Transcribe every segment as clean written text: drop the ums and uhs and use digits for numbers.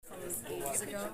Years ago.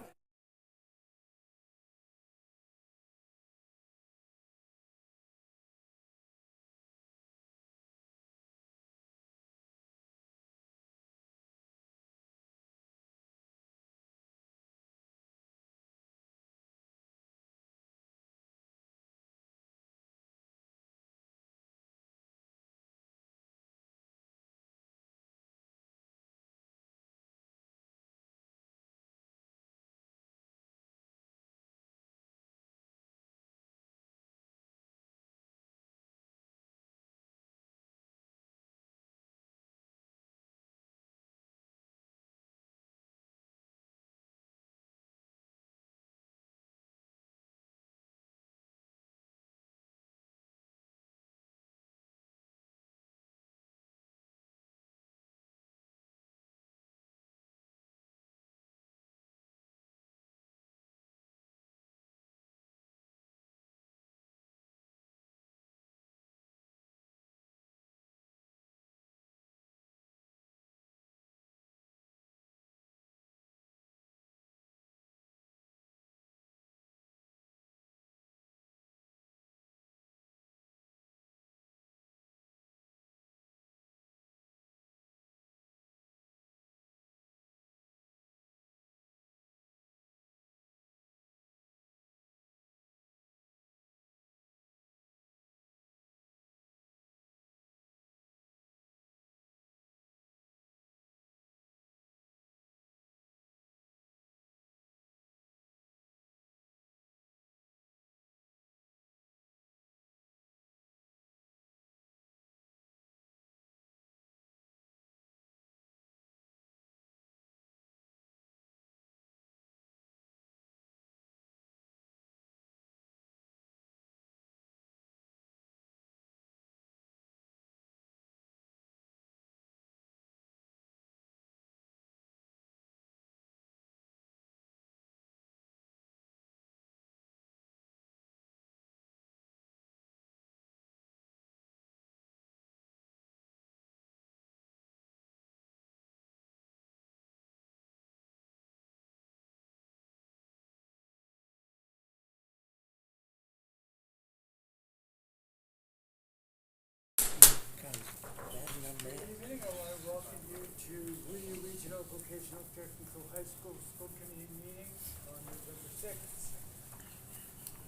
Good evening. I want to welcome you to Whittier Regional Vocational Technical High School School Committee meeting on November 6th,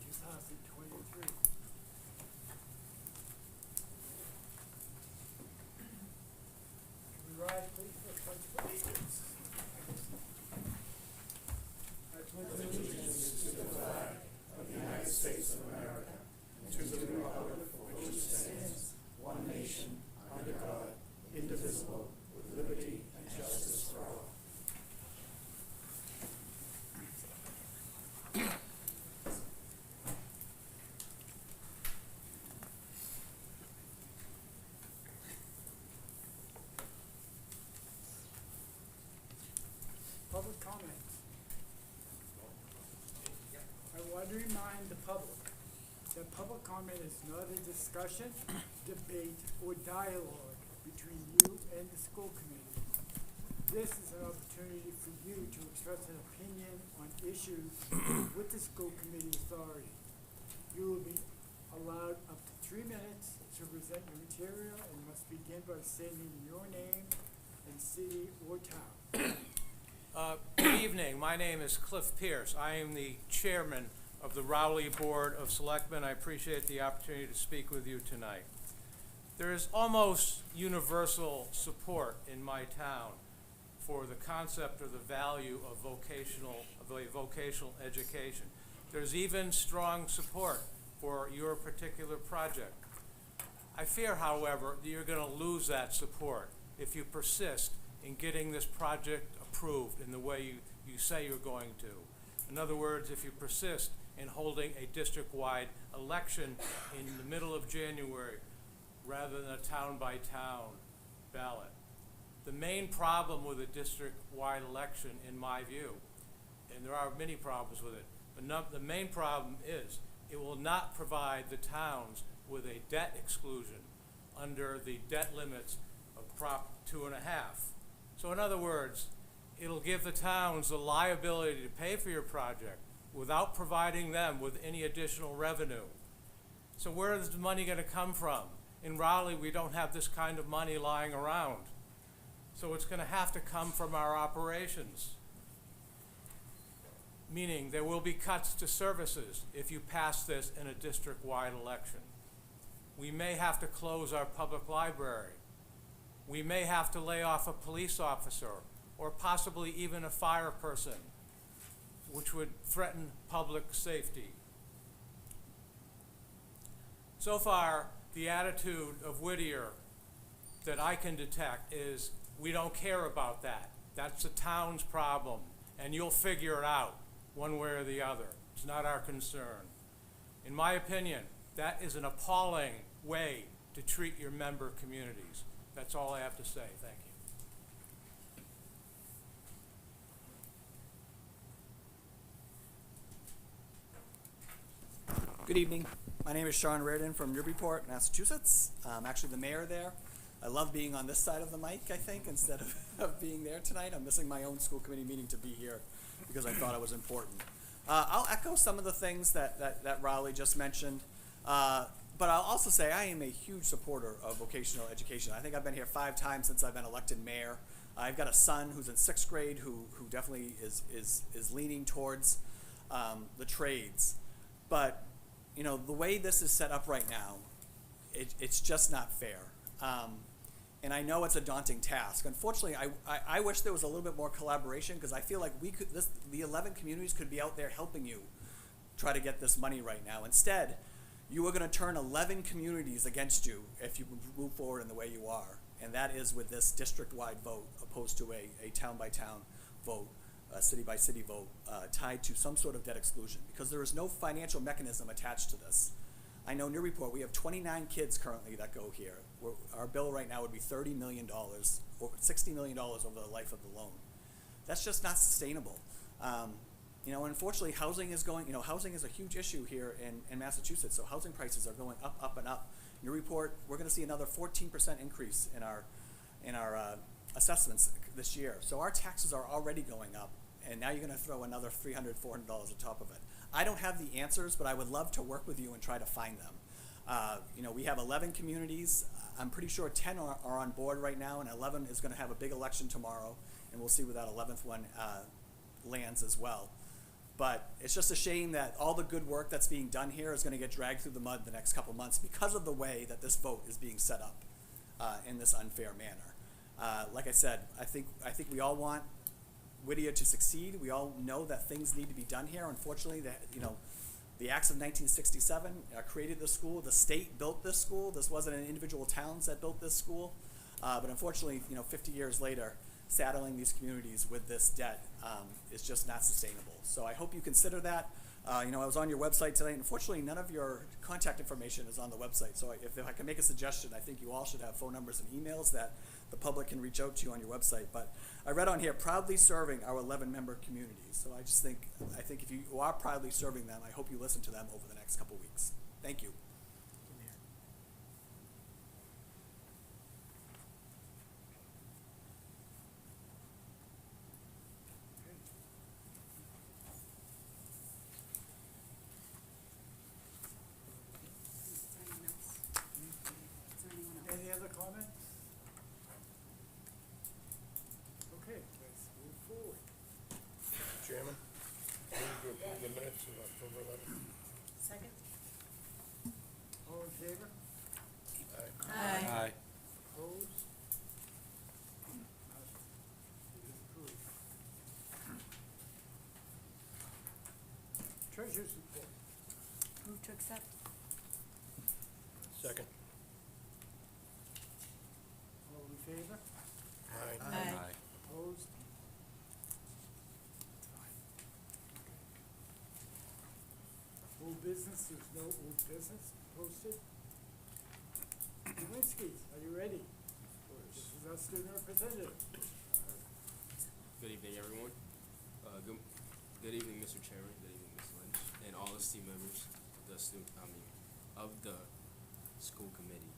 2023. Can we rise, please, for the pledge of allegiance? I pledge allegiance to the flag of the United States of America and to the republic for which it stands, one nation, under God, indivisible, with liberty and justice for all. Public comments. I want to remind the public that public comment is not a discussion, debate, or dialogue between you and the school committee. This is an opportunity for you to express an opinion on issues with the school committee authority. You will be allowed up to 3 minutes to present your material and must begin by stating your name and city or town. Good evening. My name is Cliff Pierce. I am the chairman of the Rowley Board of Selectmen. I appreciate the opportunity to speak with you tonight. There is almost universal support in my town for the concept or the value of a vocational education. There's even strong support for your particular project. I fear, however, that you're going to lose that support if you persist in getting this project approved in the way you say you're going to. In other words, if you persist in holding a district-wide election in the middle of January rather than a town-by-town ballot. The main problem with a district-wide election, in my view, and there are many problems with it, but the main problem is it will not provide the towns with a debt exclusion under the debt limits of Prop 2.5. So in other words, it'll give the towns the liability to pay for your project without providing them with any additional revenue. So where is the money gonna come from? In Raleigh, we don't have this kind of money lying around. So it's gonna have to come from our operations. Meaning there will be cuts to services if you pass this in a district-wide election. We may have to close our public library. We may have to lay off a police officer or possibly even a fire person, which would threaten public safety. So far, the attitude of Whittier that I can detect is, we don't care about that. That's the town's problem, and you'll figure it out one way or the other. It's not our concern. In my opinion, that is an appalling way to treat your member communities. That's all I have to say. Thank you. Good evening. My name is Sean Reardon from Newburyport, Massachusetts. I'm actually the mayor there. I love being on this side of the mic, I think, instead of being there tonight. I'm missing my own school committee meeting to be here because I thought it was important. I'll echo some of the things that Raleigh just mentioned, but I'll also say I am a huge supporter of vocational education. I think I've been here 5 times since I've been elected mayor. I've got a son who's in 6th grade who definitely is leaning towards the trades. But you know, the way this is set up right now, it's just not fair. And I know it's a daunting task. Unfortunately, I wish there was a little bit more collaboration, because I feel like the 11 communities could be out there helping you try to get this money right now. Instead, you are going to turn 11 communities against you if you move forward in the way you are. And that is with this district-wide vote opposed to a town-by-town vote, a city-by-city vote tied to some sort of debt exclusion, because there is no financial mechanism attached to this. I know Newburyport, we have 29 kids currently that go here. Our bill right now would be $30 million, or $60 million over the life of the loan. That's just not sustainable. You know, unfortunately, housing is a huge issue here in Massachusetts, so housing prices are going up, up, and up. Newburyport, we're gonna see another 14% increase in our assessments this year. So our taxes are already going up, and now you're gonna throw another $300, $400 on top of it. I don't have the answers, but I would love to work with you and try to find them. You know, we have 11 communities. I'm pretty sure 10 are on board right now, and 11 is gonna have a big election tomorrow, and we'll see where that 11th one lands as well. But it's just a shame that all the good work that's being done here is gonna get dragged through the mud the next couple months because of the way that this vote is being set up in this unfair manner. Like I said, I think we all want Whittier to succeed. We all know that things need to be done here. Unfortunately, the acts of 1967 created the school. The state built this school. This wasn't an individual towns that built this school. But unfortunately, 50 years later, saddling these communities with this debt is just not sustainable. So I hope you consider that. I was on your website today. Unfortunately, none of your contact information is on the website. So if I can make a suggestion, I think you all should have phone numbers and emails that the public can reach out to you on your website. But I read on here, proudly serving our 11-member communities. So I think if you are proudly serving them, I hope you listen to them over the next couple weeks. Thank you. Any other comments? Okay, let's move forward. Chairman, move to approve the minutes of October 11th. Second? All in favor? Aye. Opposed? It is approved. Treasurer's report. Move to accept? Second. All in favor? Aye. Aye. Opposed? Old business, there's no old business posted. Zelinski, are you ready? This is our student representative. Good evening, everyone. Good evening, Mr. Chairman. Good evening, Ms. Lynch, and all esteemed members of the school committee.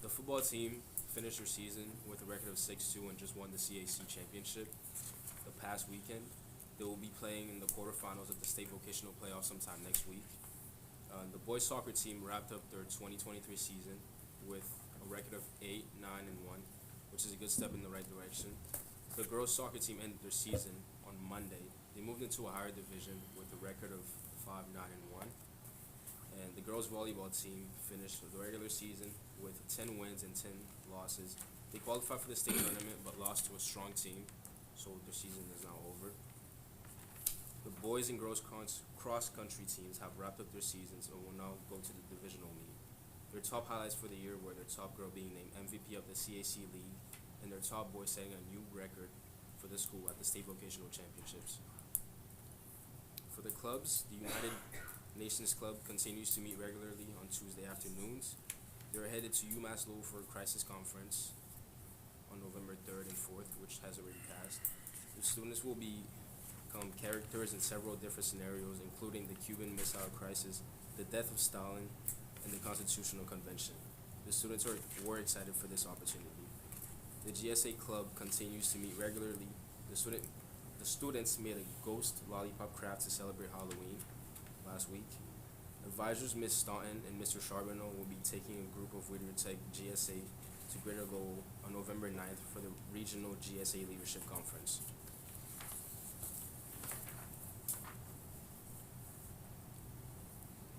The football team finished their season with a record of 6-2 and just won the CAC championship the past weekend. They will be playing in the quarterfinals of the state vocational playoff sometime next week. The boys soccer team wrapped up their 2023 season with a record of 8, 9, and 1, which is a good step in the right direction. The girls soccer team ended their season on Monday. They moved into a higher division with a record of 5, 9, and 1. And the girls volleyball team finished the regular season with 10 wins and 10 losses. They qualified for the state tournament but lost to a strong team, so their season is now over. The boys and girls cross-country teams have wrapped up their seasons and will now go to the divisional meet. Their top highlights for the year were their top girl being named MVP of the CAC League and their top boy setting a new record for the school at the state vocational championships. For the clubs, the United Nations Club continues to meet regularly on Tuesday afternoons. They're headed to UMass Lowell for a crisis conference on November 3rd and 4th, which has already passed. The students will become characters in several different scenarios, including the Cuban Missile Crisis, the death of Stalin, and the Constitutional Convention. The students were excited for this opportunity. The GSA Club continues to meet regularly. The students made a ghost lollipop craft to celebrate Halloween last week. Advisors Ms. Staunton and Mr. Charbonneau will be taking a group of Whittier Tech GSA to Greater Lowell on November 9th for the Regional GSA Leadership Conference.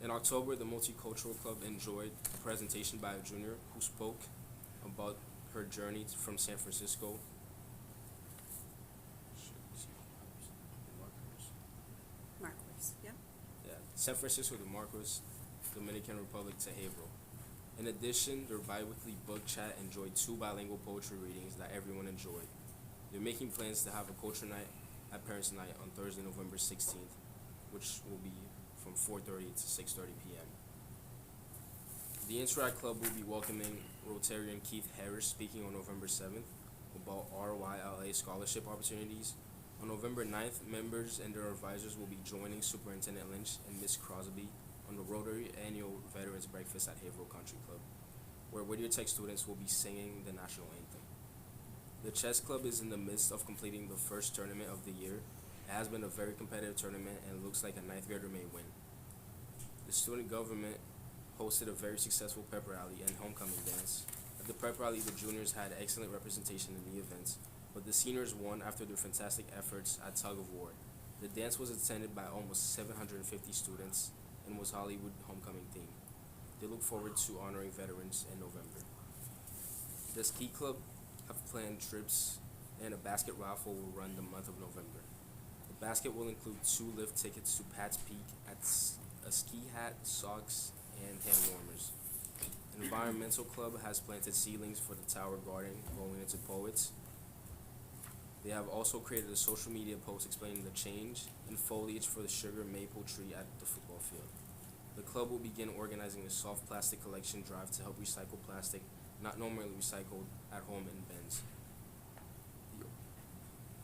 In October, the Multicultural Club enjoyed a presentation by a junior who spoke about her journey from San Francisco Markers, yeah. San Francisco to Marcos, Dominican Republic to Haverhill. In addition, their bi-weekly book chat enjoyed 2 bilingual poetry readings that everyone enjoyed. They're making plans to have a culture night at Parents' Night on Thursday, November 16th, which will be from 4:30 to 6:30 p.m. The Interact Club will be welcoming Rotarian Keith Harris speaking on November 7th about RYLA scholarship opportunities. On November 9th, members and their advisors will be joining Superintendent Lynch and Ms. Crosby on the Rotary Annual Veterans Breakfast at Haverhill Country Club, where Whittier Tech students will be singing the national anthem. The Chess Club is in the midst of completing the first tournament of the year. It has been a very competitive tournament and looks like a 9th grader may win. The student government hosted a very successful pep rally and homecoming dance. At the pep rally, the juniors had excellent representation in the events, but the seniors won after their fantastic efforts at tug of war. The dance was attended by almost 750 students and was Hollywood homecoming theme. They look forward to honoring veterans in November. The Ski Club have planned trips and a basket raffle will run the month of November. The basket will include 2 lift tickets to Pat's Peak at a ski hat, socks, and hand warmers. An environmental club has planted seedlings for the Tower Garden going into Poets. They have also created a social media post explaining the change in foliage for the sugar maple tree at the football field. The club will begin organizing a soft plastic collection drive to help recycle plastic not normally recycled at home in bins.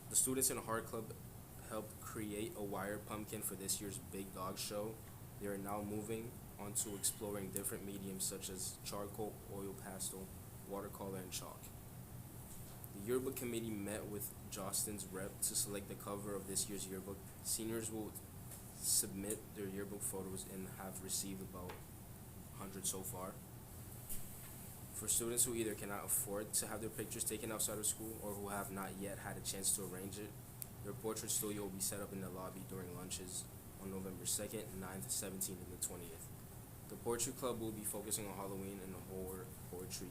The students in Heart Club helped create a wire pumpkin for this year's Big Dog Show. They are now moving on to exploring different mediums such as charcoal, oil pastel, watercolor, and chalk. The yearbook committee met with Jostin's rep to select the cover of this year's yearbook. Seniors will submit their yearbook photos and have received about 100 so far. For students who either cannot afford to have their pictures taken outside of school or who have not yet had a chance to arrange it, their portrait studio will be set up in the lobby during lunches on November 2nd, 9th, 17th, and the 20th. The Poetry Club will be focusing on Halloween and horror poetry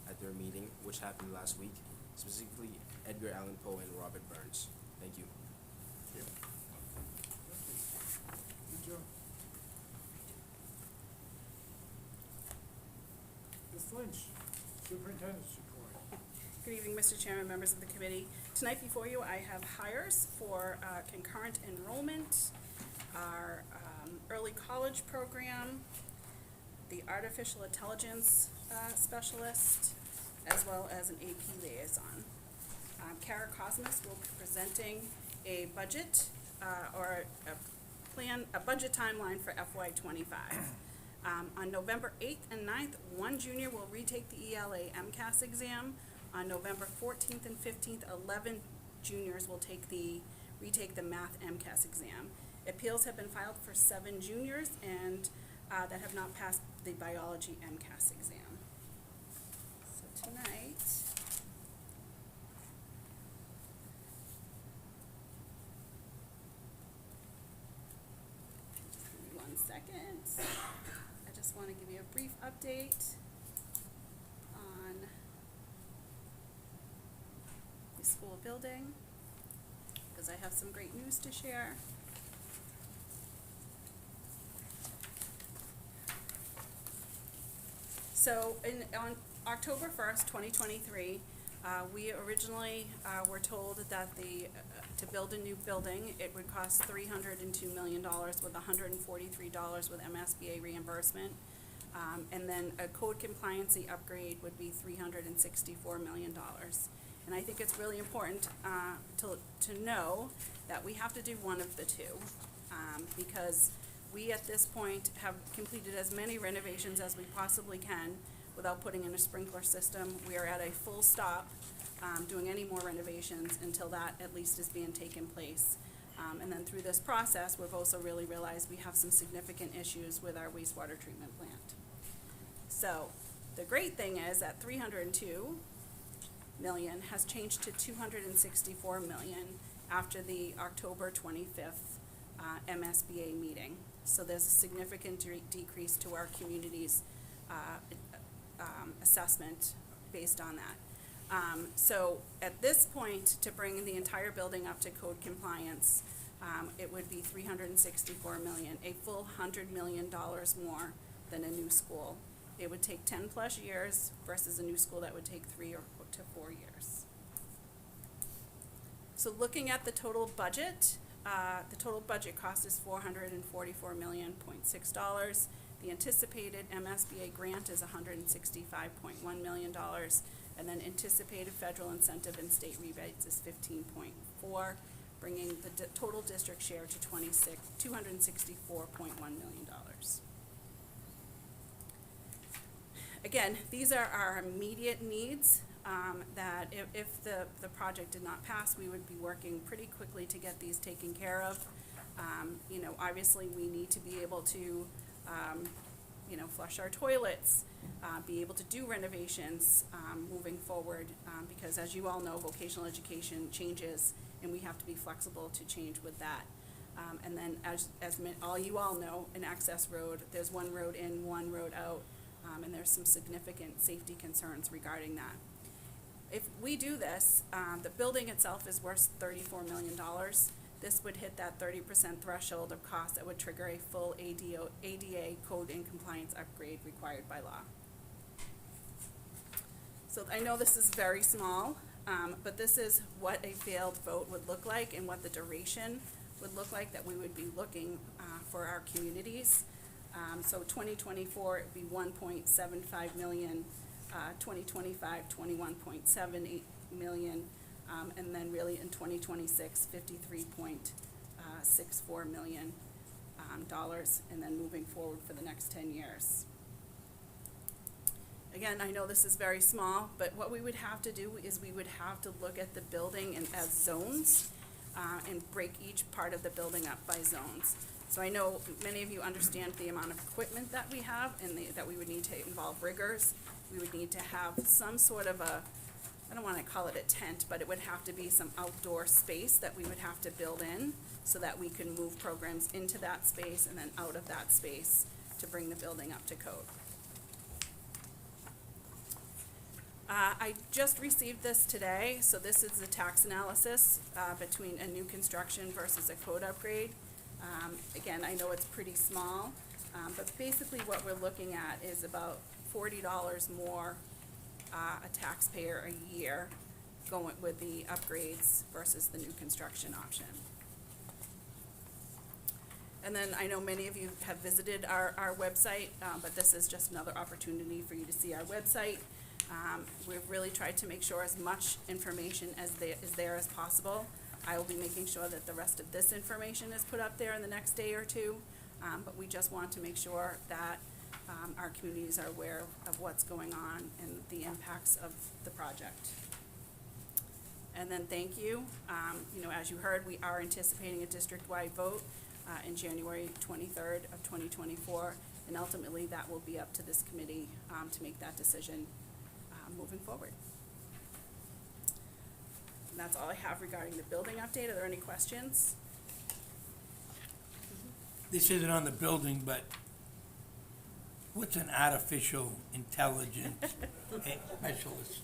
at their meeting, which happened last week, specifically Edgar Allan Poe and Robert Burns. Thank you. Good job. Ms. Lynch, Superintendent's report. Good evening, Mr. Chairman, members of the committee. Tonight before you, I have hires for concurrent enrollment, our early college program, the artificial intelligence specialist, as well as an AP liaison. Kara Cosmas will be presenting a budget or a budget timeline for FY25. On November 8th and 9th, one junior will retake the ELA MCAS exam. On November 14th and 15th, 11 juniors will retake the math MCAS exam. Appeals have been filed for 7 juniors and that have not passed the biology MCAS exam. So tonight, just give me 1 second. I just want to give you a brief update on the school building, because I have some great news to share. So on October 1st, 2023, we originally were told that to build a new building, it would cost $302 million with $143 with MSBA reimbursement. And then a code compliancy upgrade would be $364 million. And I think it's really important to know that we have to do one of the two, because we at this point have completed as many renovations as we possibly can without putting in a sprinkler system. We are at a full stop doing any more renovations until that at least is being taken place. And then through this process, we've also really realized we have some significant issues with our wastewater treatment plant. So the great thing is that 302 million has changed to 264 million after the October 25th MSBA meeting. So there's a significant decrease to our community's assessment based on that. So at this point, to bring the entire building up to code compliance, it would be 364 million, a full $100 million more than a new school. It would take 10 plus years versus a new school that would take 3 to 4 years. So looking at the total budget cost is $444.6 million. The anticipated MSBA grant is $165.1 million, and then anticipated federal incentive and state rebates is 15.4, bringing the total district share to $264.1 million. Again, these are our immediate needs. That if the project did not pass, we would be working pretty quickly to get these taken care of. You know, obviously we need to be able to, you know, flush our toilets, be able to do renovations moving forward, because as you all know, vocational education changes and we have to be flexible to change with that. And then as all you all know, an access road, there's one road in, one road out, and there's some significant safety concerns regarding that. If we do this, the building itself is worth $34 million. This would hit that 30% threshold of cost that would trigger a full ADA code and compliance upgrade required by law. So I know this is very small, but this is what a failed vote would look like and what the duration would look like that we would be looking for our communities. So 2024, it would be 1.75 million. 2025, 21.78 million, and then really in 2026, $53.64 million dollars, and then moving forward for the next 10 years. Again, I know this is very small, but what we would have to do is we would have to look at the building as zones and break each part of the building up by zones. So I know many of you understand the amount of equipment that we have and that we would need to involve riggers. We would need to have some sort of I don't want to call it a tent, but it would have to be some outdoor space that we would have to build in so that we can move programs into that space and then out of that space to bring the building up to code. I just received this today, so this is the tax analysis between a new construction versus a code upgrade. Again, I know it's pretty small, but basically what we're looking at is about $40 more a taxpayer a year going with the upgrades versus the new construction option. And then I know many of you have visited our website, but this is just another opportunity for you to see our website. We've really tried to make sure as much information is there as possible. I will be making sure that the rest of this information is put up there in the next day or two, but we just want to make sure that our communities are aware of what's going on and the impacts of the project. And then thank you. As you heard, we are anticipating a district-wide vote in January 23rd of 2024, and ultimately that will be up to this committee to make that decision moving forward. And that's all I have regarding the building update. Are there any questions? This isn't on the building, but what's an artificial intelligence specialist?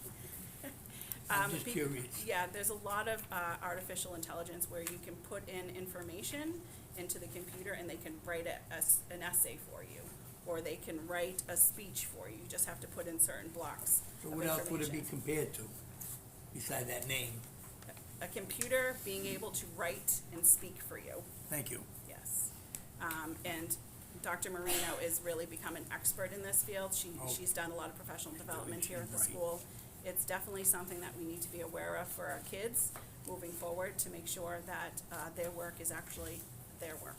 I'm just Be- curious. Yeah, there's a lot of artificial intelligence where you can put in information into the computer and they can write an essay for you, or they can write a speech for you. You just have to put in certain blocks So of what else would it be information. compared to, beside that name? A computer being able to write and speak for you, Thank you. yes. And Dr. Marino is really become an expert in this field. Oh. She's done a lot of professional development here at the Right. school. It's definitely something that we need to be aware of for our kids moving forward to make sure that their work is actually their work.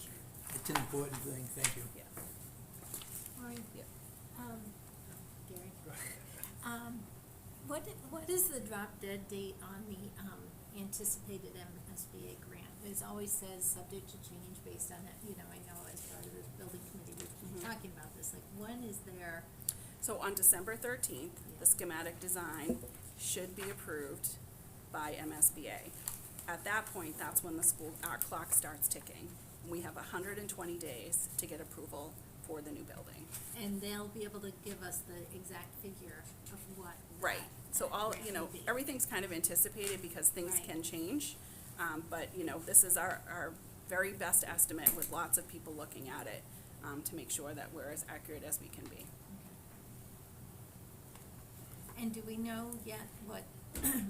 It's an important thing, thank you. Yeah. Maureen? Yeah. Gary? What is the drop dead date on the, anticipated MSBA grant? It always says subject to change based on it, I know as part of the building committee, we've been talking about this, like, when is there? So on December 13th, the schematic design should be approved by MSBA. At that point, that's when our clock starts ticking. We have 120 days to get approval for the new building. And they'll be able to give us the exact figure of what? Right, so all, grant will be. everyth's kind of anticipated because things Right. can change. But, this is our very best estimate with lots of people looking at it, to make sure that we're as accurate as we can be. And do we know yet what,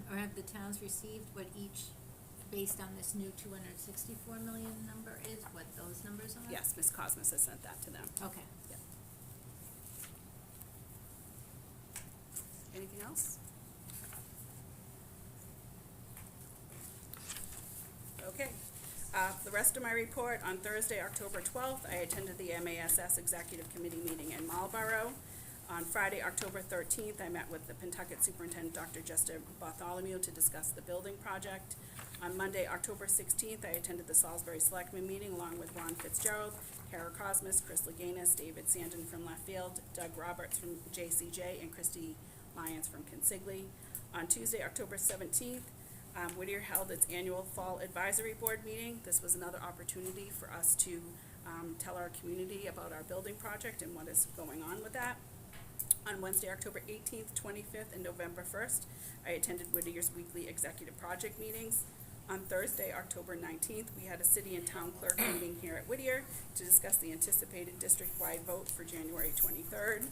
or have the towns received what each, based on this new 264 million number is, what those numbers are? Yes, Ms. Cosmos has sent that to them. Okay. Yep. Anything else? Okay. The rest of my report, on Thursday, October 12th, I attended the MASS Executive Committee meeting in Marlborough. On Friday, October 13th, I met with the Pentucket Superintendent, Dr. Jester Bartholomew, to discuss the building project. On Monday, October 16th, I attended the Salisbury Selectmen meeting along with Ron Fitzgerald, Kara Cosmas, Chris Leganis, David Sandin from Left Field, Doug Roberts from JCJ, and Christy Lyons from Consigli. On Tuesday, October 17th, Whittier held its annual Fall Advisory Board meeting. This was another opportunity for us to tell our community about our building project and what is going on with that. On Wednesday, October 18th, 25th, and November 1st, I attended Whittier's weekly executive project meetings. On Thursday, October 19th, we had a city and town clerk meeting here at Whittier to discuss the anticipated district-wide vote for January 23rd.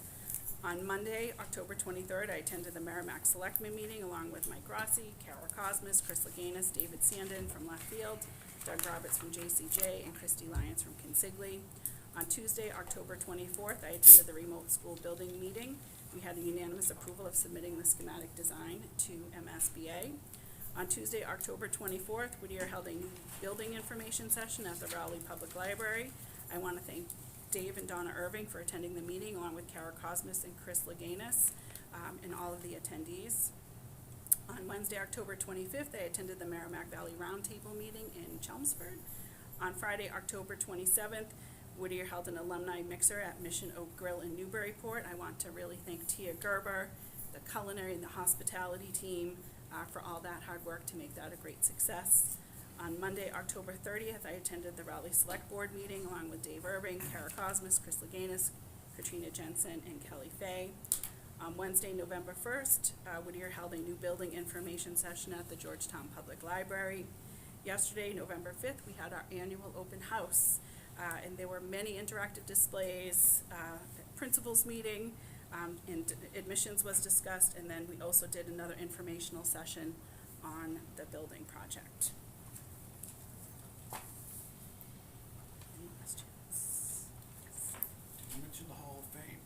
On Monday, October 23rd, I attended the Merrimack Selectmen meeting along with Mike Rossi, Kara Cosmas, Chris Leganis, David Sandin from Left Field, Doug Roberts from JCJ, and Christy Lyons from Consigli. On Tuesday, October 24th, I attended the remote school building meeting. We had a unanimous approval of submitting the schematic design to MSBA. On Tuesday, October 24th, Whittier held a new building information session at the Rowley Public Library. I want to thank Dave and Donna Irving for attending the meeting, along with Kara Cosmas and Chris Leganis, and all of the attendees. On Wednesday, October 25th, I attended the Merrimack Valley Roundtable meeting in Chelmsford. On Friday, October 27th, Whittier held an alumni mixer at Mission Oak Grill in Newburyport. I want to really thank Tia Gerber, the culinary and the hospitality team, for all that hard work to make that a great success. On Monday, October 30th, I attended the Raleigh Select Board meeting along with Dave Irving, Kara Cosmas, Chris Leganis, Katrina Jensen, and Kelly Fay. On Wednesday, November 1st, Whittier held a new building information session at the Georgetown Public Library. Yesterday, November 5th, we had our annual open house, and there were many interactive displays, principals meeting, and admissions was discussed, and then we also did another informational session on the building project. Any questions? Yes. You mentioned the Hall of Fame.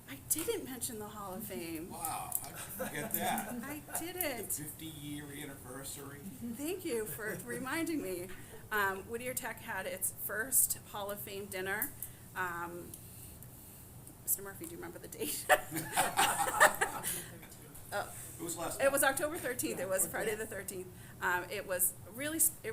I didn't mention the Hall of Fame. Wow, how'd you forget that? I The didn't. 50-year anniversary. Thank you for reminding me. Whittier Tech had its first Hall of Fame dinner Mr. Murphy, do you remember the date? It was last. It was October 13th. It was Friday the 13th. It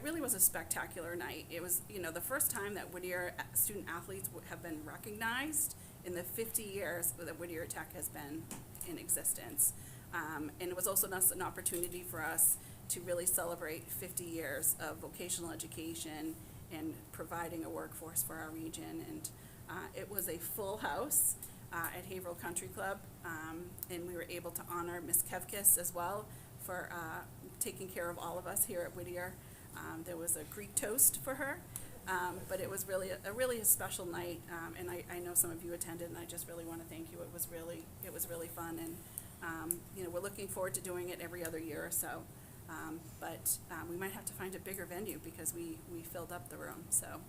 really was a spectacular night. It was, the first time that Whittier student athletes have been recognized in the 50 years that Whittier Tech has been in existence. And it was also an opportunity for us to really celebrate 50 years of vocational education and providing a workforce for our region. And it was a full house at Haverhill Country Club, and we were able to honor Miss Kevkis as well for taking care of all of us here at Whittier. There was a Greek toast for her, but it was really a special night, and I know some of you attended, and I just really want to thank you. It was really fun, and we're looking forward to doing it every other year or so. But we might have to find a bigger venue because we filled up the room. So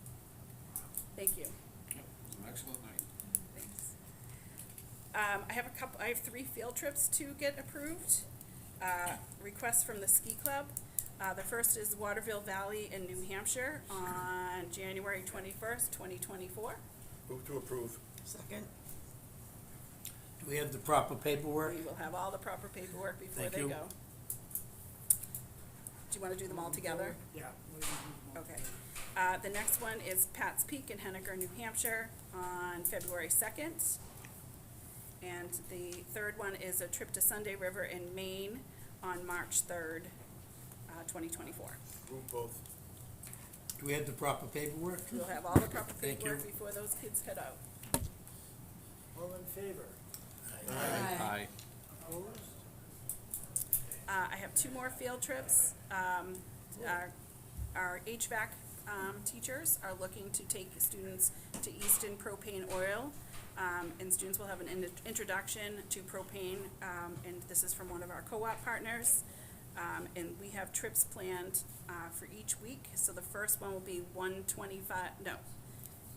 thank you. It was an excellent night. Thanks. I have 3 field trips to get approved. Requests from the ski club. The first is Waterville Valley in New Hampshire on January 21st, 2024. Move to approve. Second. Do we have the proper paperwork? We will have all the proper paperwork before Thank they you. go. Do you want to do them all together? Yeah. we'll do them all Okay. together. The next one is Pat's Peak in Henniker, New Hampshire on February 2nd. And the third one is a trip to Sunday River in Maine on March 3rd, 2024. Approve both. Do we have the proper paperwork? We'll have all the proper Thank paperwork you. before those kids head out. All in favor? Aye. Opposed? I have 2 more field trips. Our HVAC teachers are looking to take students to Easton Propane Oil, and students will have an introduction to propane, and this is from one of our co-op partners. And we have trips planned for each week. So the first one will be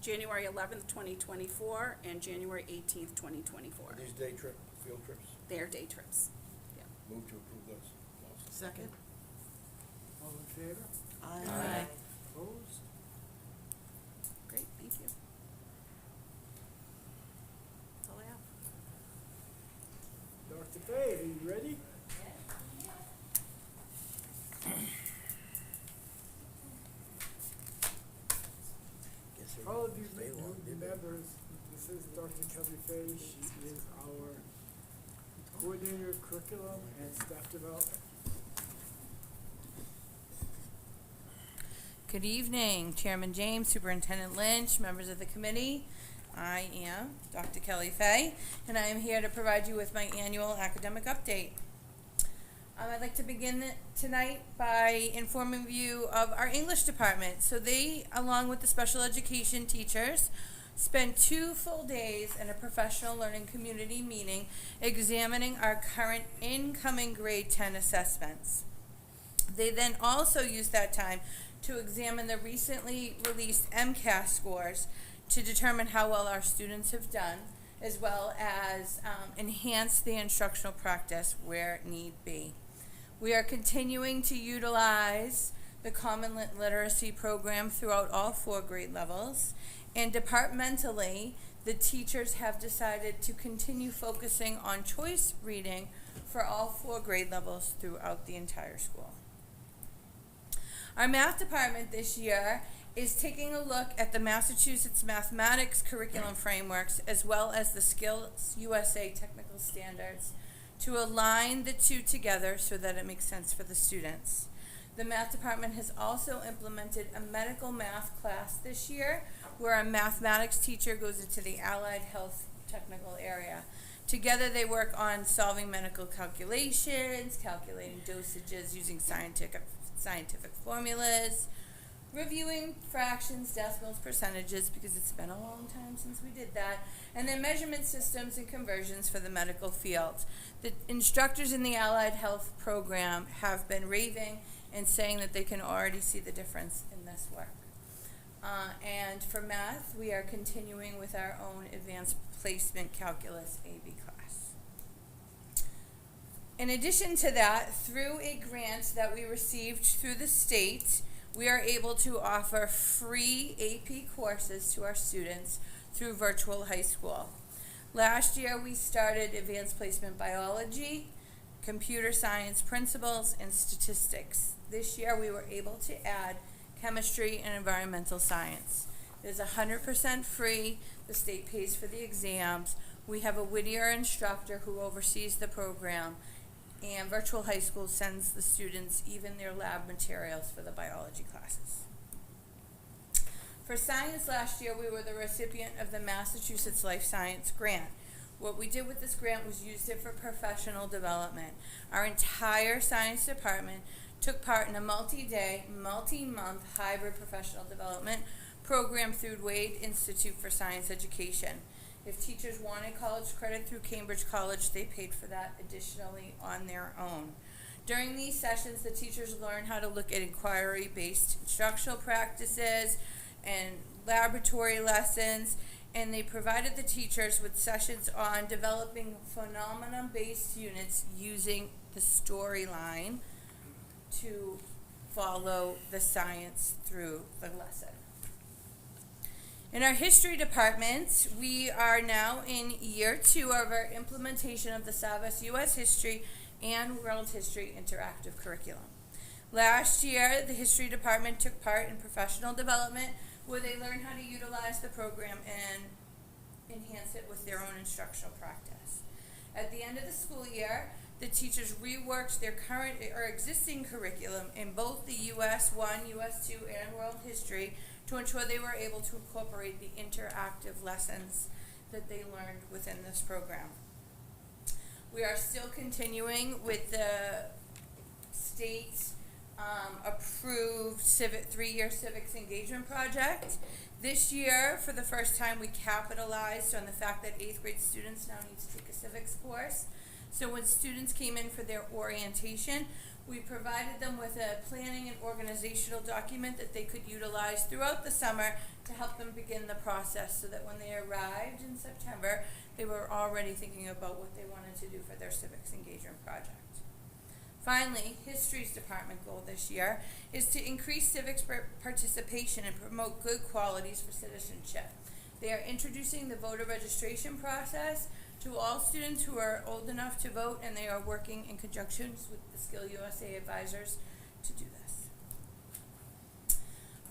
January 11th, 2024, and January 18th, 2024. Are these field trips? They are day trips. Yeah. Move to approve those. Second. All in favor? Aye. Opposed? Great, thank you. That's all I have. Dr. Fay, are you ready? All of you remember, this is Dr. Kelly Fay. She is our coordinator of curriculum and staff development. Good evening, Chairman James, Superintendent Lynch, members of the committee. I am Dr. Kelly Fay, and I am here to provide you with my annual academic update. I'd like to begin tonight by informing you of our English department. So they, along with the special education teachers, spent 2 full days in a professional learning community meeting examining our current incoming grade 10 assessments. They then also used that time to examine the recently released MCAS scores to determine how well our students have done, as well as enhance the instructional practice where need be. We are continuing to utilize the Common Literacy program throughout all 4 grade levels, and departmentally, the teachers have decided to continue focusing on choice reading for all 4 grade levels throughout the entire school. Our math department this year is taking a look at the Massachusetts Mathematics Curriculum Frameworks as well as the Skills USA Technical Standards to align the 2 together so that it makes sense for the students. The math department has also implemented a medical math class this year where a mathematics teacher goes into the allied health technical area. Together they work on solving medical calculations, calculating dosages using scientific formulas, reviewing fractions, decimals, percentages, because it's been a long time since we did that, and then measurement systems and conversions for the medical field. The instructors in the Allied Health program have been raving and saying that they can already see the difference in this work. And for math, we are continuing with our own advanced placement calculus AB class. In addition to that, through a grant that we received through the state, we are able to offer free AP courses to our students through virtual high school. Last year, we started advanced placement biology, computer science principles, and statistics. This year, we were able to add chemistry and environmental science. It is 100% free. The state pays for the exams. We have a Whittier instructor who oversees the program, and Virtual High School sends the students even their lab materials for the biology classes. For science last year, we were the recipient of the Massachusetts Life Science Grant. What we did with this grant was used it for professional development. Our entire science department took part in a multi-day, multi-month hybrid professional development program through Wade Institute for Science Education. If teachers wanted college credit through Cambridge College, they paid for that additionally on their own. During these sessions, the teachers learned how to look at inquiry-based instructional practices and laboratory lessons, and they provided the teachers with sessions on developing phenomenon-based units using the storyline to follow the science through the lesson. In our history department, we are now in year 2 of our implementation of the Savas U.S. History and World History Interactive Curriculum. Last year, the history department took part in professional development where they learned how to utilize the program and enhance it with their own instructional practice. At the end of the school year, the teachers reworked their current or existing curriculum in both the US 1, US 2, and World History to ensure they were able to incorporate the interactive lessons that they learned within this program. We are still continuing with the state approved 3-year civics engagement project. This year, for the first time, we capitalized on the fact that 8th grade students now need to take a civics course. So when students came in for their orientation, we provided them with a planning and organizational document that they could utilize throughout the summer to help them begin the process so that when they arrived in September, they were already thinking about what they wanted to do for their civics engagement project. Finally, History's department goal this year is to increase civics participation and promote good qualities for citizenship. They are introducing the voter registration process to all students who are old enough to vote, and they are working in conjunction with the Skill USA advisors to do this.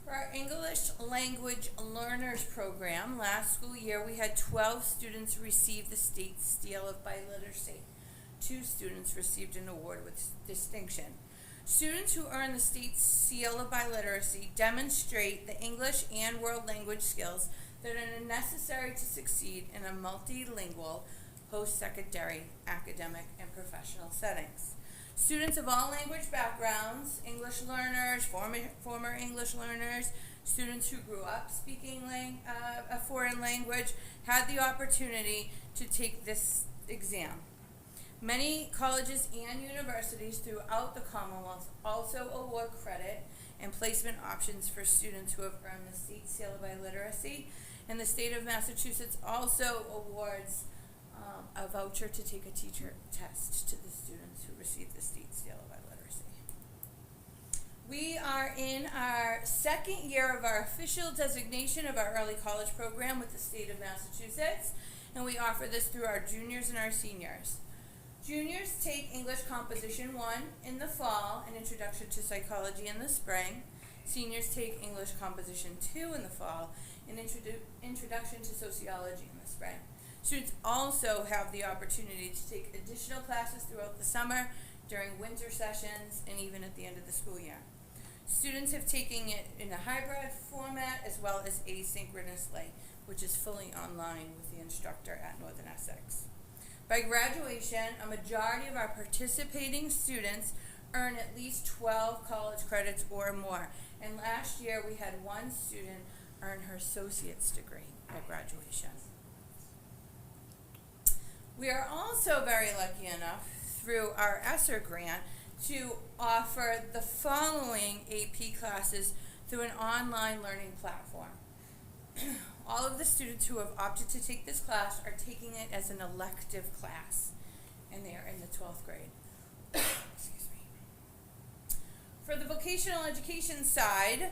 For our English Language Learners program, last school year we had 12 students receive the state seal of biliteracy. 2 students received an award with distinction. Students who earn the state seal of biliteracy demonstrate the English and world language skills that are necessary to succeed in a multilingual, post-secondary, academic, and professional settings. Students of all language backgrounds, English learners, former English learners, students who grew up speaking a foreign language, had the opportunity to take this exam. Many colleges and universities throughout the Commonwealth also award credit and placement options for students who have earned the state seal of biliteracy, and the state of Massachusetts also awards a voucher to take a teacher test to the students who receive the state seal of biliteracy. We are in our 2nd year of our official designation of our early college program with the state of Massachusetts, and we offer this through our juniors and our seniors. Juniors take English Composition 1 in the fall and Introduction to Psychology in the spring. Seniors take English Composition 2 in the fall and Introduction to Sociology in the spring. Students also have the opportunity to take additional classes throughout the summer, during winter sessions, and even at the end of the school year. Students have taken it in a hybrid format as well as asynchronously, which is fully online with the instructor at Northern Essex. By graduation, a majority of our participating students earn at least 12 college credits or more. And last year, we had 1 student earn her associate's degree at graduation. We are also very lucky enough, through our ESSER grant, to offer the following AP classes through an online learning platform. All of the students who have opted to take this class are taking it as an elective class, and they are in the 12th grade. Excuse me. For the vocational education side,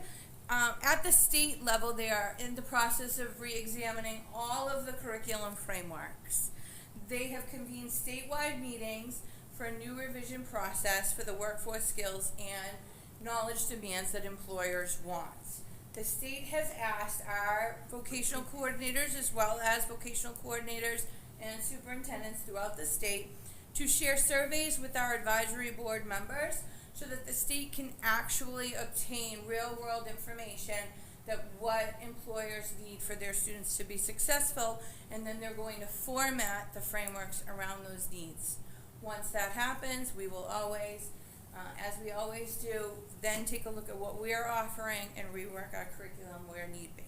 At the state level, they are in the process of re-examining all of the curriculum frameworks. They have convened statewide meetings for a new revision process for the workforce skills and knowledge demands that employers want. The state has asked our vocational coordinators, as well as vocational coordinators and superintendents throughout the state, to share surveys with our advisory board members so that the state can actually obtain real-world information that what employers need for their students to be successful, and then they're going to format the frameworks around those needs. Once that happens, we will always, as we always do, then take a look at what we are offering and rework our curriculum where need be.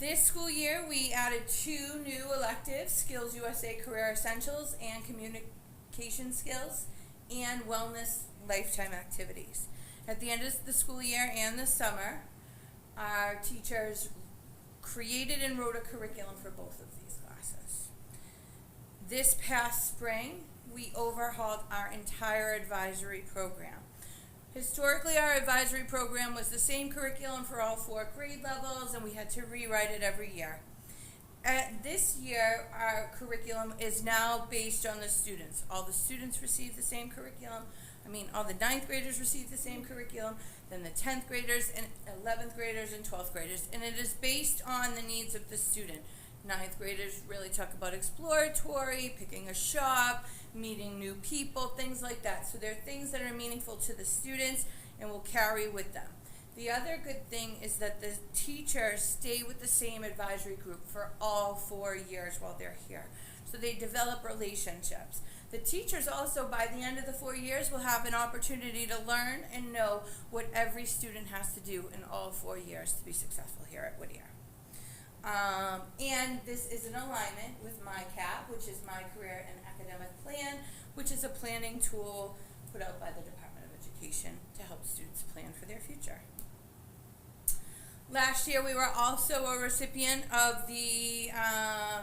This school year, we added 2 new electives, Skills USA Career Essentials and Communication Skills, and Wellness Lifetime Activities. At the end of the school year and the summer, our teachers created and wrote a curriculum for both of these classes. This past spring, we overhauled our entire advisory program. Historically, our advisory program was the same curriculum for all 4 grade levels, and we had to rewrite it every year. This year, our curriculum is now based on the students. All the students receive the same curriculum. All the 9th graders receive the same curriculum, then the 10th graders and 11th graders and 12th graders, and it is based on the needs of the student. 9th graders really talk about exploratory, picking a shop, meeting new people, things like that. So they're things that are meaningful to the students and will carry with them. The other good thing is that the teachers stay with the same advisory group for all 4 years while they're here. So they develop relationships. The teachers also, by the end of the 4 years, will have an opportunity to learn and know what every student has to do in all 4 years to be successful here at Whittier. And this is in alignment with my CAP, which is my Career and Academic Plan, which is a planning tool put out by the Department of Education to help students plan for their future. Last year, we were also a recipient of the,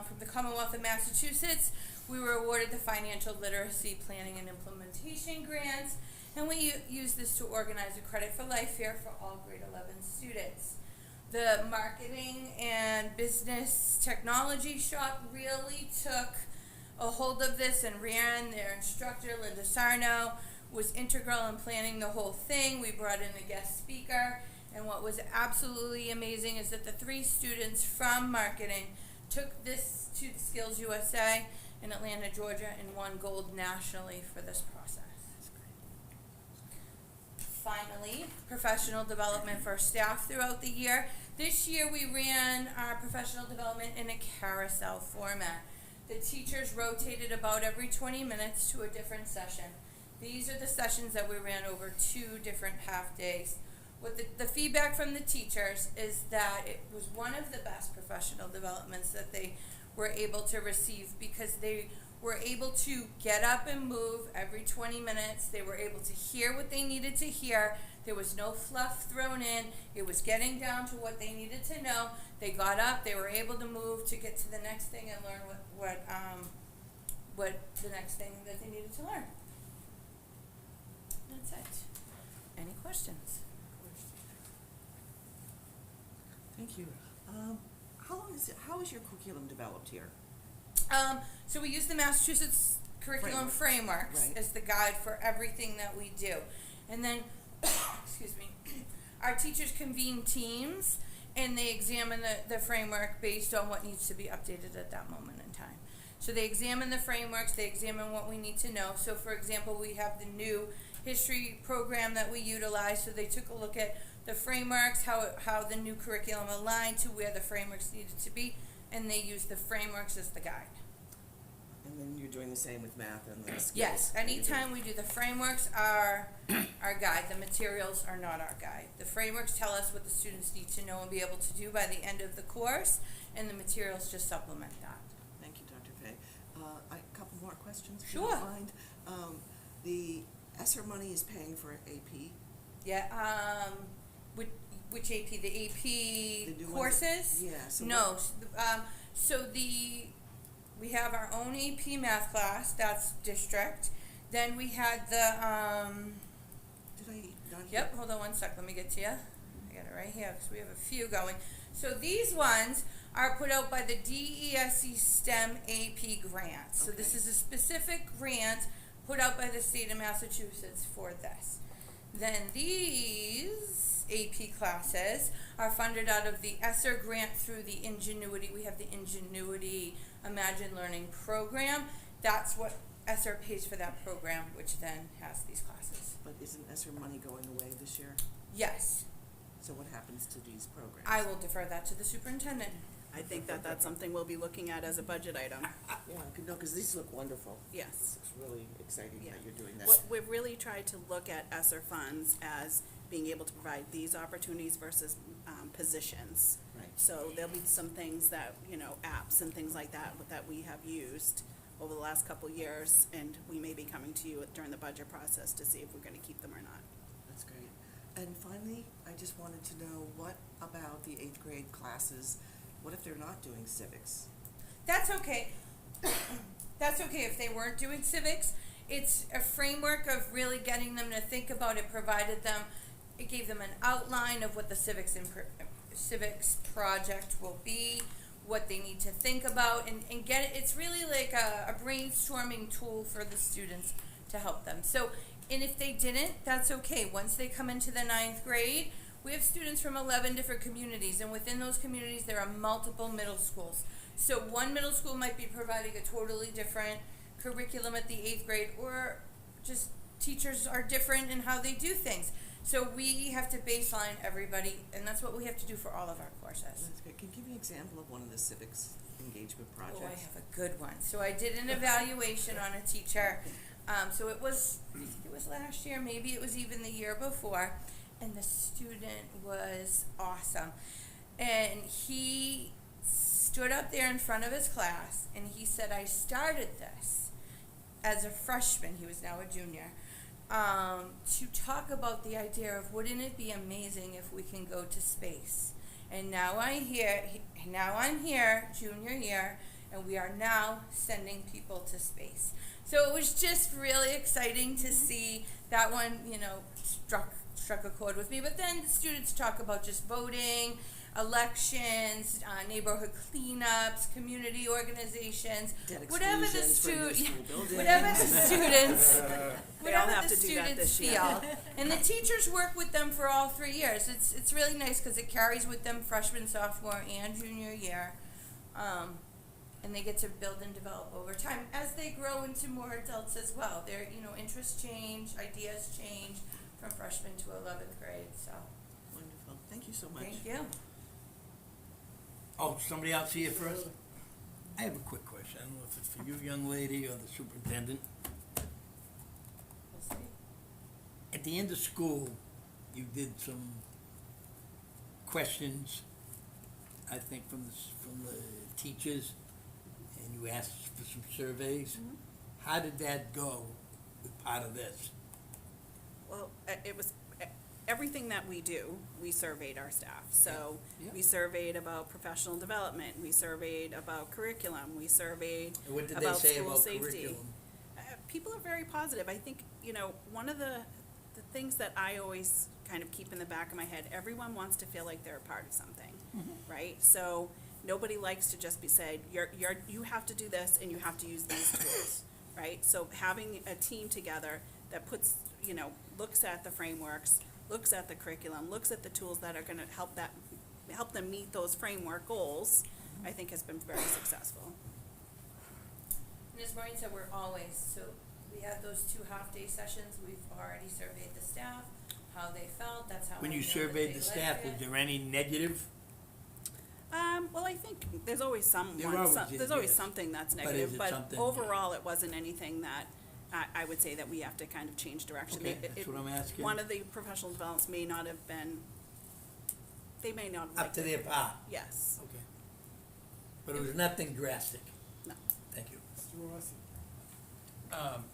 from the Commonwealth of Massachusetts, we were awarded the Financial Literacy Planning and Implementation Grants, and we used this to organize a Credit for Life fair for all grade 11 students. The marketing and business technology shop really took a hold of this and ran. Their instructor, Linda Sarno, was integral in planning the whole thing. We brought in a guest speaker, and what was absolutely amazing is that the 3 students from marketing took this to the Skills USA in Atlanta, Georgia, and won gold nationally for this process. Finally, professional development for staff throughout the year. This year we ran our professional development in a carousel format. The teachers rotated about every 20 minutes to a different session. These are the sessions that we ran over 2 different half days. What the feedback from the teachers is that it was one of the best professional developments that they were able to receive, because they were able to get up and move every 20 minutes. They were able to hear what they needed to hear. There was no fluff thrown in. It was getting down to what they needed to know. They got up, they were able to move to get to the next thing and learn what the next thing that they needed to learn. That's it. Any questions? Thank you. How is your curriculum developed here? So we use the Massachusetts Curriculum Frameworks Right. as the guide for everything that we do. And then, excuse me, our teachers convene teams and they examine the framework based on what needs to be updated at that moment in time. So they examine the frameworks, they examine what we need to know. So for example, we have the new history program that we utilize, so they took a look at the frameworks, how the new curriculum aligned to where the frameworks needed to be, and they used the frameworks as the guide. And then you're doing the same with math and the skills. Yes, anytime we do the frameworks are our guide. The materials are not our guide. The frameworks tell us what the students need to know and be able to do by the end of the course, and the materials just supplement that. Thank you, Dr. Fay. A couple more questions, if Sure. you don't mind. The ESSER money is paying for AP. Yeah, which AP? The AP The new ones? courses? Yeah. So No, so we have our own AP math class, that's district. Then we had the, Did I not hear? Yep, hold on one sec, let me get to you. I got it right here, because we have a few going. So these ones are put out by the DESE STEM AP grant. So this Okay. is a specific grant put out by the state of Massachusetts for this. Then these AP classes are funded out of the ESSER grant through the Ingenuity. We have the Ingenuity Imagine Learning program. That's what ESSER pays for that program, which then has these classes. But isn't ESSER money going away this year? Yes, So what happens to these programs? I will defer that to the superintendent. I think that that's something we'll be looking at as a budget item. Yeah, no, because these look wonderful. Yes. It's really exciting Yeah. that you're doing that. What we've really tried to look at ESSER funds as being able to provide these opportunities versus positions. Right. So there'll be some things that, apps and things like that we have used over the last couple of years, and we may be coming to you during the budget process to see if we're gonna keep them or not. That's great. And finally, I just wanted to know, what about the 8th grade classes? What if they're not doing civics? That's okay. That's okay if they weren't doing civics. It's a framework of really getting them to think about it, it gave them an outline of what the civics project will be, what they need to think about, and get it. It's really like a brainstorming tool for the students to help them. So, and if they didn't, that's okay. Once they come into the 9th grade, we have students from 11 different communities, and within those communities there are multiple middle schools. So one middle school might be providing a totally different curriculum at the 8th grade, or just teachers are different in how they do things. So we have to baseline everybody, and that's what we have to do for all of our courses. That's great. Can you give me an example of one of the civics engagement projects? Oh, I have a good one. So I did an evaluation on a teacher. So it was last year, maybe it was even the year before, and the student was awesome. And he stood up there in front of his class, and he said, I started this as a freshman, he was now a junior, to talk about the idea of, wouldn't it be amazing if we can go to space? And now I'm here, junior year, and we are now sending people to space. So it was just really exciting to see that one, struck a chord with me. But then the students talk about just voting, elections, neighborhood cleanups, community organizations, Debt whatever the exclusions for your student, school building. whatever the students, They all whatever have the to do that students this year. feel. And the teachers work with them for all 3 years. It's really nice because it carries with them freshman, sophomore, and junior year. And they get to build and develop over time as they grow into more adults as well. Their, interests change, ideas change from freshman to 11th grade. So, Wonderful. Thank you so much. thank you. Oh, somebody else here first? I have a quick question. I don't know if it's for you, young lady, or the superintendent. We'll see. At the end of school, you did some questions, I think, from the teachers, and you asked for some surveys. Mhm. How did that go with part of this? Well, it was everything that we do, we surveyed our staff. So Yeah. we surveyed about professional development, we surveyed about curriculum, we surveyed And what did they about say school about safety. curriculum? People are very positive. I think, one of the things that I always kind of keep in the back of my head, everyone wants to feel like they're a part of something, right? So nobody likes to just be said, you have to do this and you have to use these tools, right? So having a team together that puts, looks at the frameworks, looks at the curriculum, looks at the tools that are gonna help them meet those framework goals, I think has been very successful. And as Maureen said, we had those 2 half-day sessions. We've already surveyed the staff, how they felt. That's how When I you know that surveyed they the liked staff, it. was there any negative? Well, I think there's always There always is, there's always yes. something that's But negative, is it but something- overall, it wasn't anything that I would say that we have to kind of change direction. Okay, that's what I'm asking. One of the professional developments may not have been, they may not have Up liked to it. their par? Yes, Okay. But it was nothing drastic? no. Thank you. Mr. Rossi.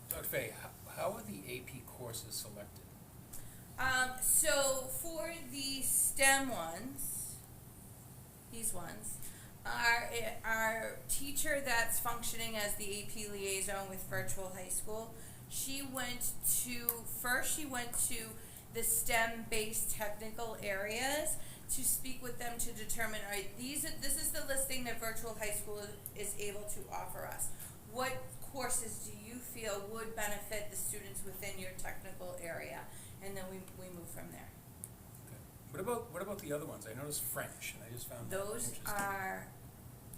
Dr. Fay, how are the AP courses selected? So for the STEM ones, these ones, our teacher that's functioning as the AP liaison with virtual high school, she went to the STEM-based technical areas to speak with them to determine, all right, this is the listing that virtual high school is able to offer us. What courses do you feel would benefit the students within your technical area? And then we move from there. What about the other ones? I noticed French, and I just found that Those interesting. are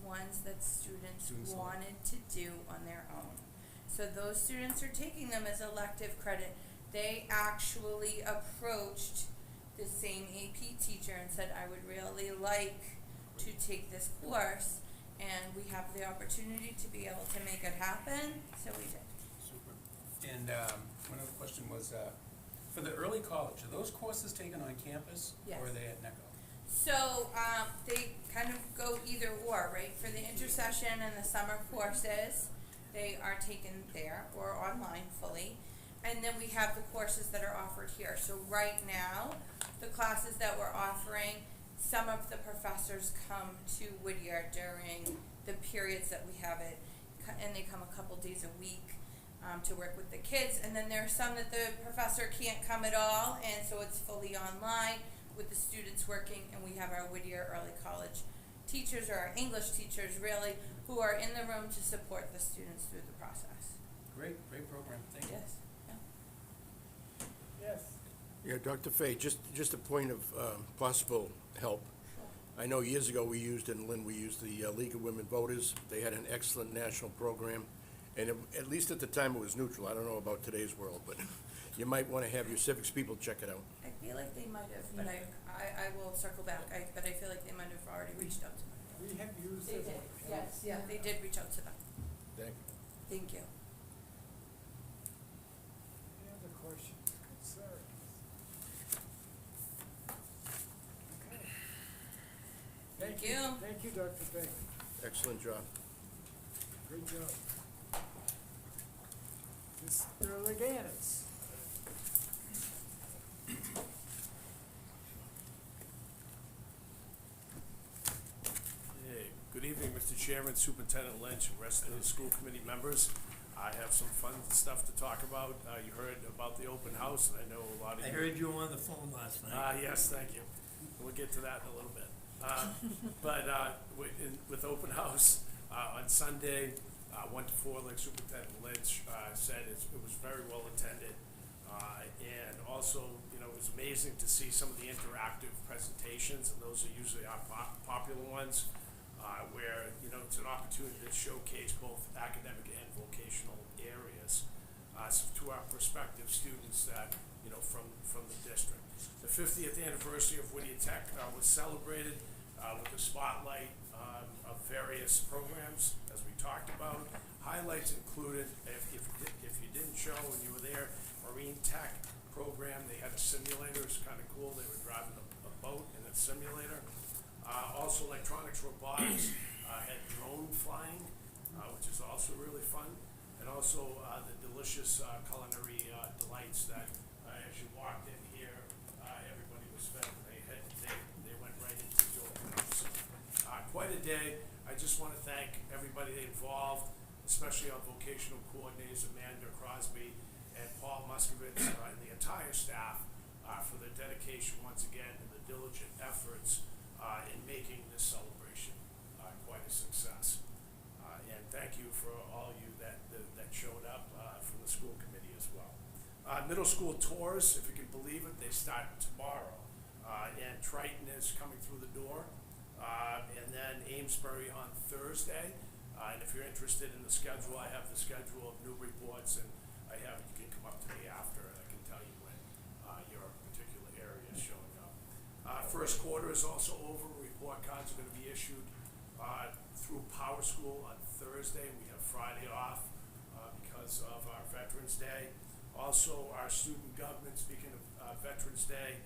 ones that students Students select. wanted to do on their own. So those students are taking them as elective credit. They actually approached the same AP teacher and said, I would really like to take this course, and we have the opportunity to be able to make it happen, so we did. Super. And one other question was, for the early college, are those courses taken on campus? Yes. Or are they at NECO? So, they kind of go either or, right? For the intercession and the summer courses, they are taken there or online fully. And then we have the courses that are offered here. So right now, the classes that we're offering, some of the professors come to Whittier during the periods that we have it, and they come a couple days a week to work with the kids. And then there are some that the professor can't come at all, and so it's fully online with the students working, and we have our Whittier early college teachers, or our English teachers really, who are in the room to support the students through the process. Great program, thank you. Yes, yeah. Yes. Yeah, Dr. Fay, just a point of possible help. I know years ago we used, in Lynn, we used the League of Women Voters. They had an excellent national program, and at least at the time it was neutral. I don't know about today's world, but you might want to have your civics people check it out. I feel like they might have, but I will circle back, but I feel like they might have already reached out to them. We have used They it. did, yes, yeah, they did reach out to them. Thank you. Thank you. Any other questions, concerns? Okay. Thank you. Thank you, Dr. Fay. Excellent job. Great job. Mr. Leganis. Hey, good evening, Mr. Chairman, Superintendent Lynch, and rest of the school committee members. I have some fun stuff to talk about. You heard about the open house, and I know a lot of you. I heard you on the phone last night. Yes, thank you. We'll get to that in a little bit. But with open house, on Sunday, 1 to 4, like Superintendent Lynch said, it was very well attended. And also, it was amazing to see some of the interactive presentations, and those are usually our popular ones, where, it's an opportunity to showcase both academic and vocational areas to our prospective students that, from the district. The 50th anniversary of Whittier Tech was celebrated with a spotlight of various programs, as we talked about. Highlights included, if you didn't show when you were there, Marine Tech program. They had a simulator. It was kind of cool. They were driving a boat in a simulator. Also, electronics robotics had drone flying, which is also really fun. And also the delicious culinary delights that as you walked in here, everybody was fed. They went right into the open house. Quite a day. I just want to thank everybody involved, especially our vocational coordinators, Amanda Crosby and Paul Muskovitz, and the entire staff for their dedication once again and the diligent efforts in making this celebration quite a success. And thank you for all you that showed up from the school committee as well. Middle school tours, if you can believe it, they start tomorrow. And Triton is coming through the door. And then Amesbury on Thursday. And if you're interested in the schedule, I have the schedule of Newburyport's, and you can come up to me after, and I can tell you when your particular area is showing up. First quarter is also over. Report cards are going to be issued through Power School on Thursday. We have Friday off because of our Veterans Day. Also, our student government, speaking of Veterans Day,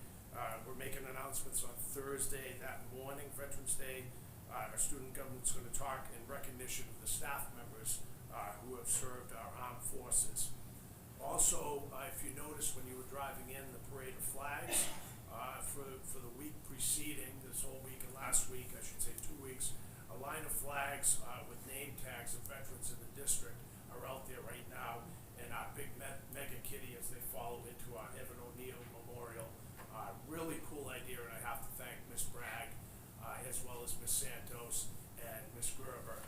we're making announcements on Thursday that morning, Veterans Day. Our student government's going to talk in recognition of the staff members who have served our armed forces. Also, if you noticed when you were driving in the parade of flags, for the week preceding, this whole week and last week, I should say 2 weeks, a line of flags with name tags of veterans in the district are out there right now, and our big mega kitty as they follow into our Evan O'Neill Memorial as Ms. Santos and Ms. Gerber,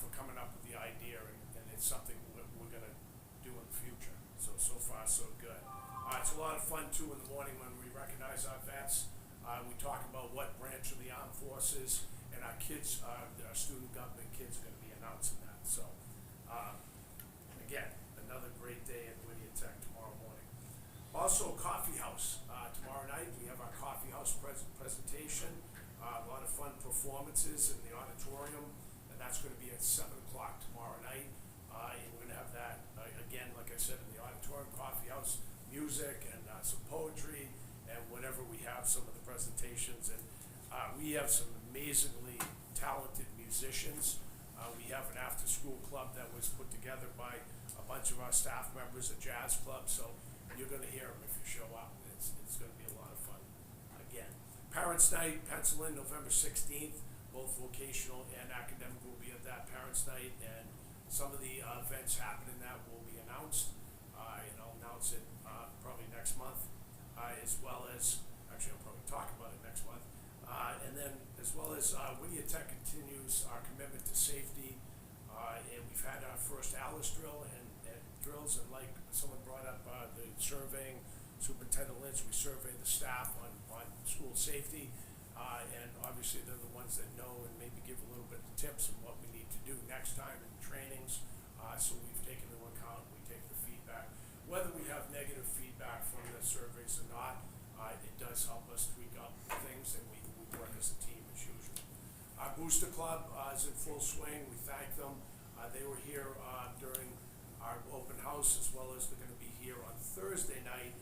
for coming up with the idea, and it's something we're gonna do in the future. So far, so good. It's a lot of fun too in the morning when we recognize our vets. We talk about what branch of the armed forces, and our kids, our student government kids are gonna be announcing that. So, again, another great day at Whittier Tech tomorrow morning. Also, Coffee House, tomorrow night, we have our Coffee House presentation. A lot of fun performances in the auditorium, and that's gonna be at 7 o'clock tomorrow night. And we're gonna have that, again, like I said, in the auditorium, Coffee House, music and some poetry, and whenever we have some of the presentations. And we have some amazingly talented musicians. We have an after-school club that was put together by a bunch of our staff members, a jazz club, so you're gonna hear them if you show up. It's gonna be a lot of fun. Again, Parents' Night, pencil in November 16th, both vocational and academic will be at that Parents' Night, and some of the events happening that will be announced, and I'll announce it probably next month, as well as, actually I'll probably talk about it next month, and then as well as Whittier Tech continues our commitment to safety, and we've had our first ALICE drill and drills, and like someone brought up the surveying, Superintendent Lynch, we survey the staff on school safety, and obviously they're the ones that know and maybe give a little bit of tips on what we need to do next time in trainings, so we've taken into account, we take the feedback. Whether we have negative feedback from the surveys or not, it does help us tweak up things, and we work as a team as usual. Our Booster Club is in full swing. We thank them. They were here during our open house, as well as they're going to be here on Thursday night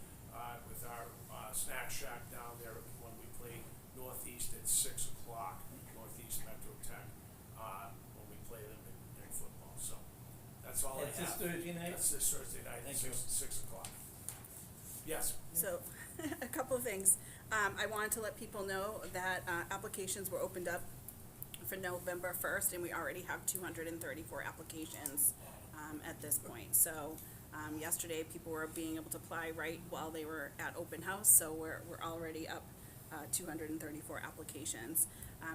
with our snack shack down there when we play Northeast at 6 o'clock, Northeast Metro Tech, when we play them in football. So that's all I have. That's this Thursday night? That's this Thursday night at Thank you. 6 o'clock. Yes. So, a couple of things. I wanted to let people know that applications were opened up for November 1st, and we already have 234 applications at this point. So, yesterday, people were being able to apply right while they were at open house, so we're already up 234 applications.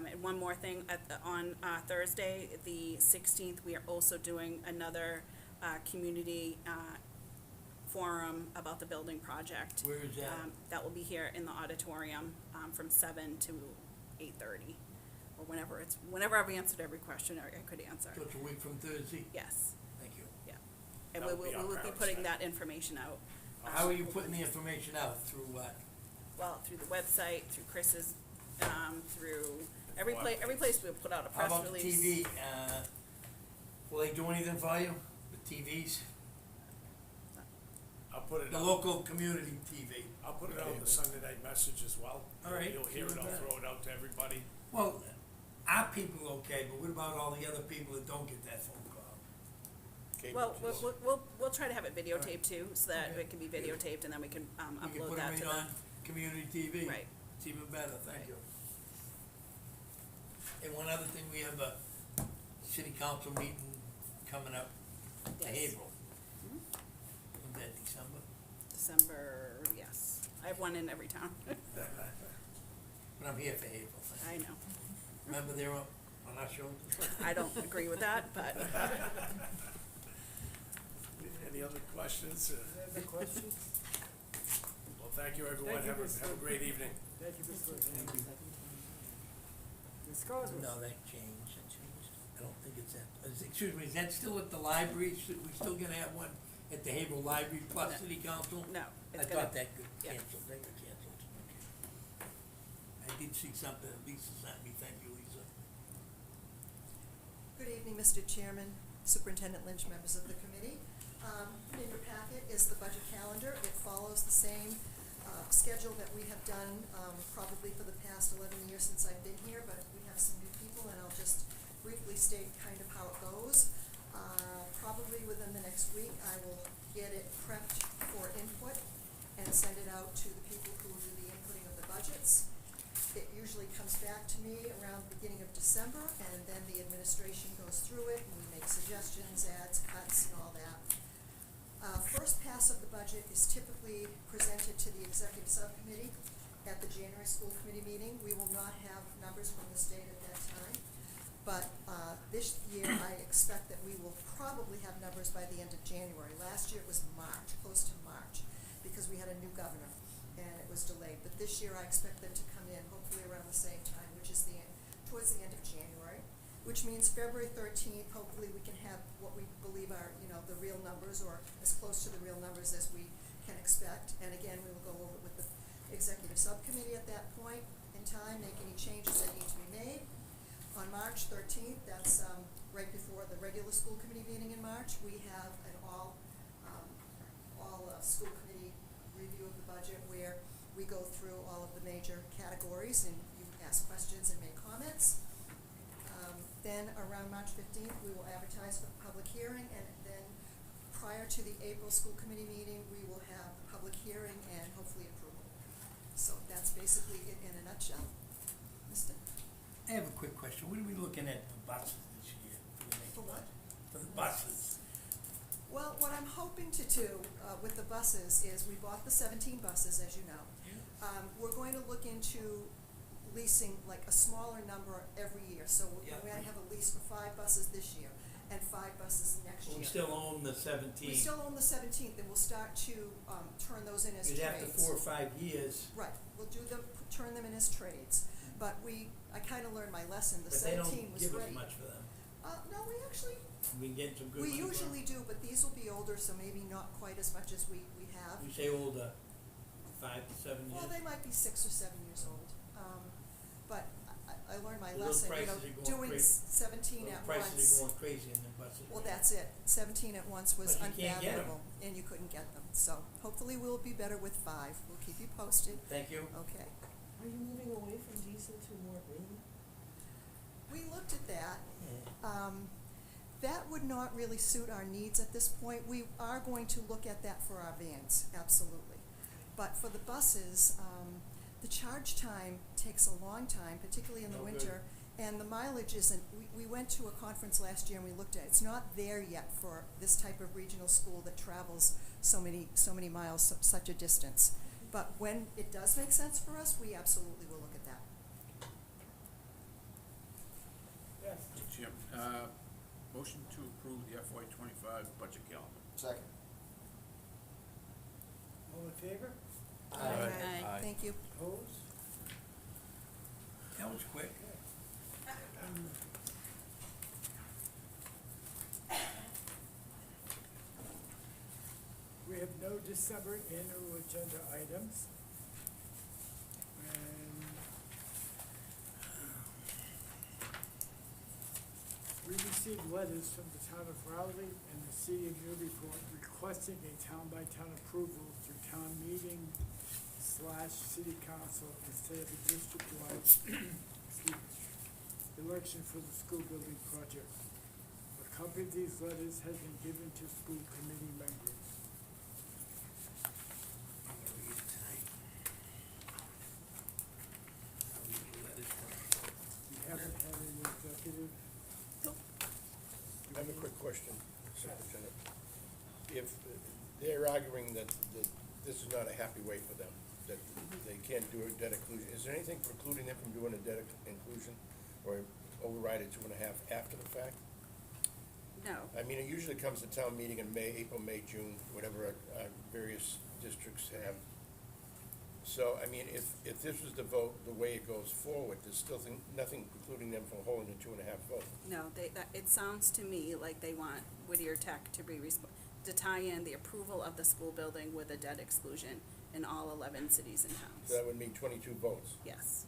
And one more thing, on Thursday, the 16th, we are also doing another community forum about the building project. Where is that? That will be here in the auditorium from 7 to 8:30, or whenever I've answered every question I could answer. So it's a week from Thursday? Yes, Thank you. yeah. And That we will be will on be Parents' putting Day. that information out. How are you putting the information out? Through what? Well, through the website, through Chris's, through every Blogs. place we'll put out a How press about the release. TV? Will they do anything for you? The TVs? I'll put it The out. local community TV? I'll put it out in the Sunday night message as well. All right. You'll hear it, I'll throw it out to everybody. Well, our people okay, but what about all the other people that don't get that phone call? Well, we'll try to have it videotaped too, so that Okay. it can be videotaped, and then we can You can upload put that it to right the. on community TV? Right. It's even better, thank Right. you. And one other thing, we have a city council meeting coming up in Yes. April. Mhm. Is that December? December, yes. I have one in every town. But I'm here for April. I know. Remember they were on our show? I don't agree with that, but Any other questions? Any other questions? Well, thank you, everyone. Thank you, Have a Mr. great evening. Thank you, Mr. Thank you. Ms. Cosmo? No, that changed. I don't think it's that. Excuse me, is that still at the library? We still gonna have one at the Haverhill Library plus No. City Council? no. I It's thought gonna, that got yeah. canceled, they got canceled. I did see something, Lisa sent me, thank you, Lisa. Good evening, Mr. Chairman, Superintendent Lynch, members of the committee. In your packet is the budget calendar. It follows the same schedule that we have done probably for the past 11 years since I've been here, but we have some new people, and I'll just briefly state kind of how it goes. Probably within the next week, I will get it prepped for input and send it out to the people who do the inputting of the budgets. It usually comes back to me around the beginning of December, and then the administration goes through it, and we make suggestions, adds, cuts, and all that. First pass of the budget is typically presented to the executive subcommittee, at the January school committee meeting. We will not have numbers from the state at that time. But this year, I expect that we will probably have numbers by the end of January. Last year it was March, close to March, because we had a new governor and it was delayed. But this year I expect them to come in hopefully around the same time, which is towards the end of January, which means February 13th, hopefully we can have what we believe are, the real numbers, or as close to the real numbers as we can expect. And again, we will go over it with the executive subcommittee at that point in time, make any changes that need to be made. On March 13th, that's right before the regular school committee meeting in March, we have an all school committee review of the budget where we go through all of the major categories and you ask questions and make comments. Then around March 15th, we will advertise for the public hearing, and then prior to the April school committee meeting, we will have the public hearing and hopefully approval. So that's basically it in a nutshell. Mister? I have a quick question. What are we looking at for buses this year? For what? For the buses. Well, what I'm hoping to do with the buses is we bought the 17 buses, as you know. We're going to look into leasing like a smaller number every year. So we're going to have a lease for 5 buses this year and 5 buses next year. We still own the 17. We still own the 17th, and we'll start to turn those in as trades. Because after 4 or 5 years. Right, we'll turn them in as trades. But I kind of learned my lesson. The 17 was great. But they don't give us much for them. No, we actually, We can get some good we money for usually do, but these will be older, so maybe not quite as much as we have. them. We say older, 5 to 7 years. Well, they might be 6 or 7 years old. But I learned my Those lesson, prices are going doing crazy. 17 at once. Prices are going crazy in the buses. Well, that's it. 17 at once was But you can't get 'em. unfathomable, and you couldn't get them. So hopefully we'll be better with 5. We'll keep you posted. Thank you. Okay. Are you moving away from diesel to more green? We looked at that. That would not really suit our needs at this point. We are going to look at that for our vans, absolutely. But for the buses, the charge time takes a long time, particularly in the No good. winter, and the mileage isn't. We went to a conference last year and we looked at it. It's not there yet for this type of regional school that travels so many miles, such a distance. But when it does make sense for us, we absolutely will look at that. Yes. Jim, motion to approve the FY '25 budget calendar. Second. All in favor? Aye. Thank you. Opposed? That was quick. We have no December annual agenda items. And we received letters from the town of Rowley and the city of Newburyport requesting a town-by-town approval through town meeting / city council instead of a district-wide, election for the school building project. A copy of these letters has been given to school committee members. I'm gonna read it tonight. I'll read the letters first. We haven't had an executive. I have a quick question, Superintendent. If they're arguing that this is not a happy way for them, that they can't do a debt inclusion, is there anything precluding them from doing a debt inclusion or override at 2.5 after the fact? No. I mean, it usually comes to town meeting in April, May, June, whatever various districts have. So, I mean, if this was the vote, the way it goes forward, there's still nothing precluding them from holding a 2.5 vote. No, it sounds to me like they want Whittier Tech to to tie in the approval of the school building with a debt exclusion in all 11 cities and So towns. that would mean 22 votes. Yes.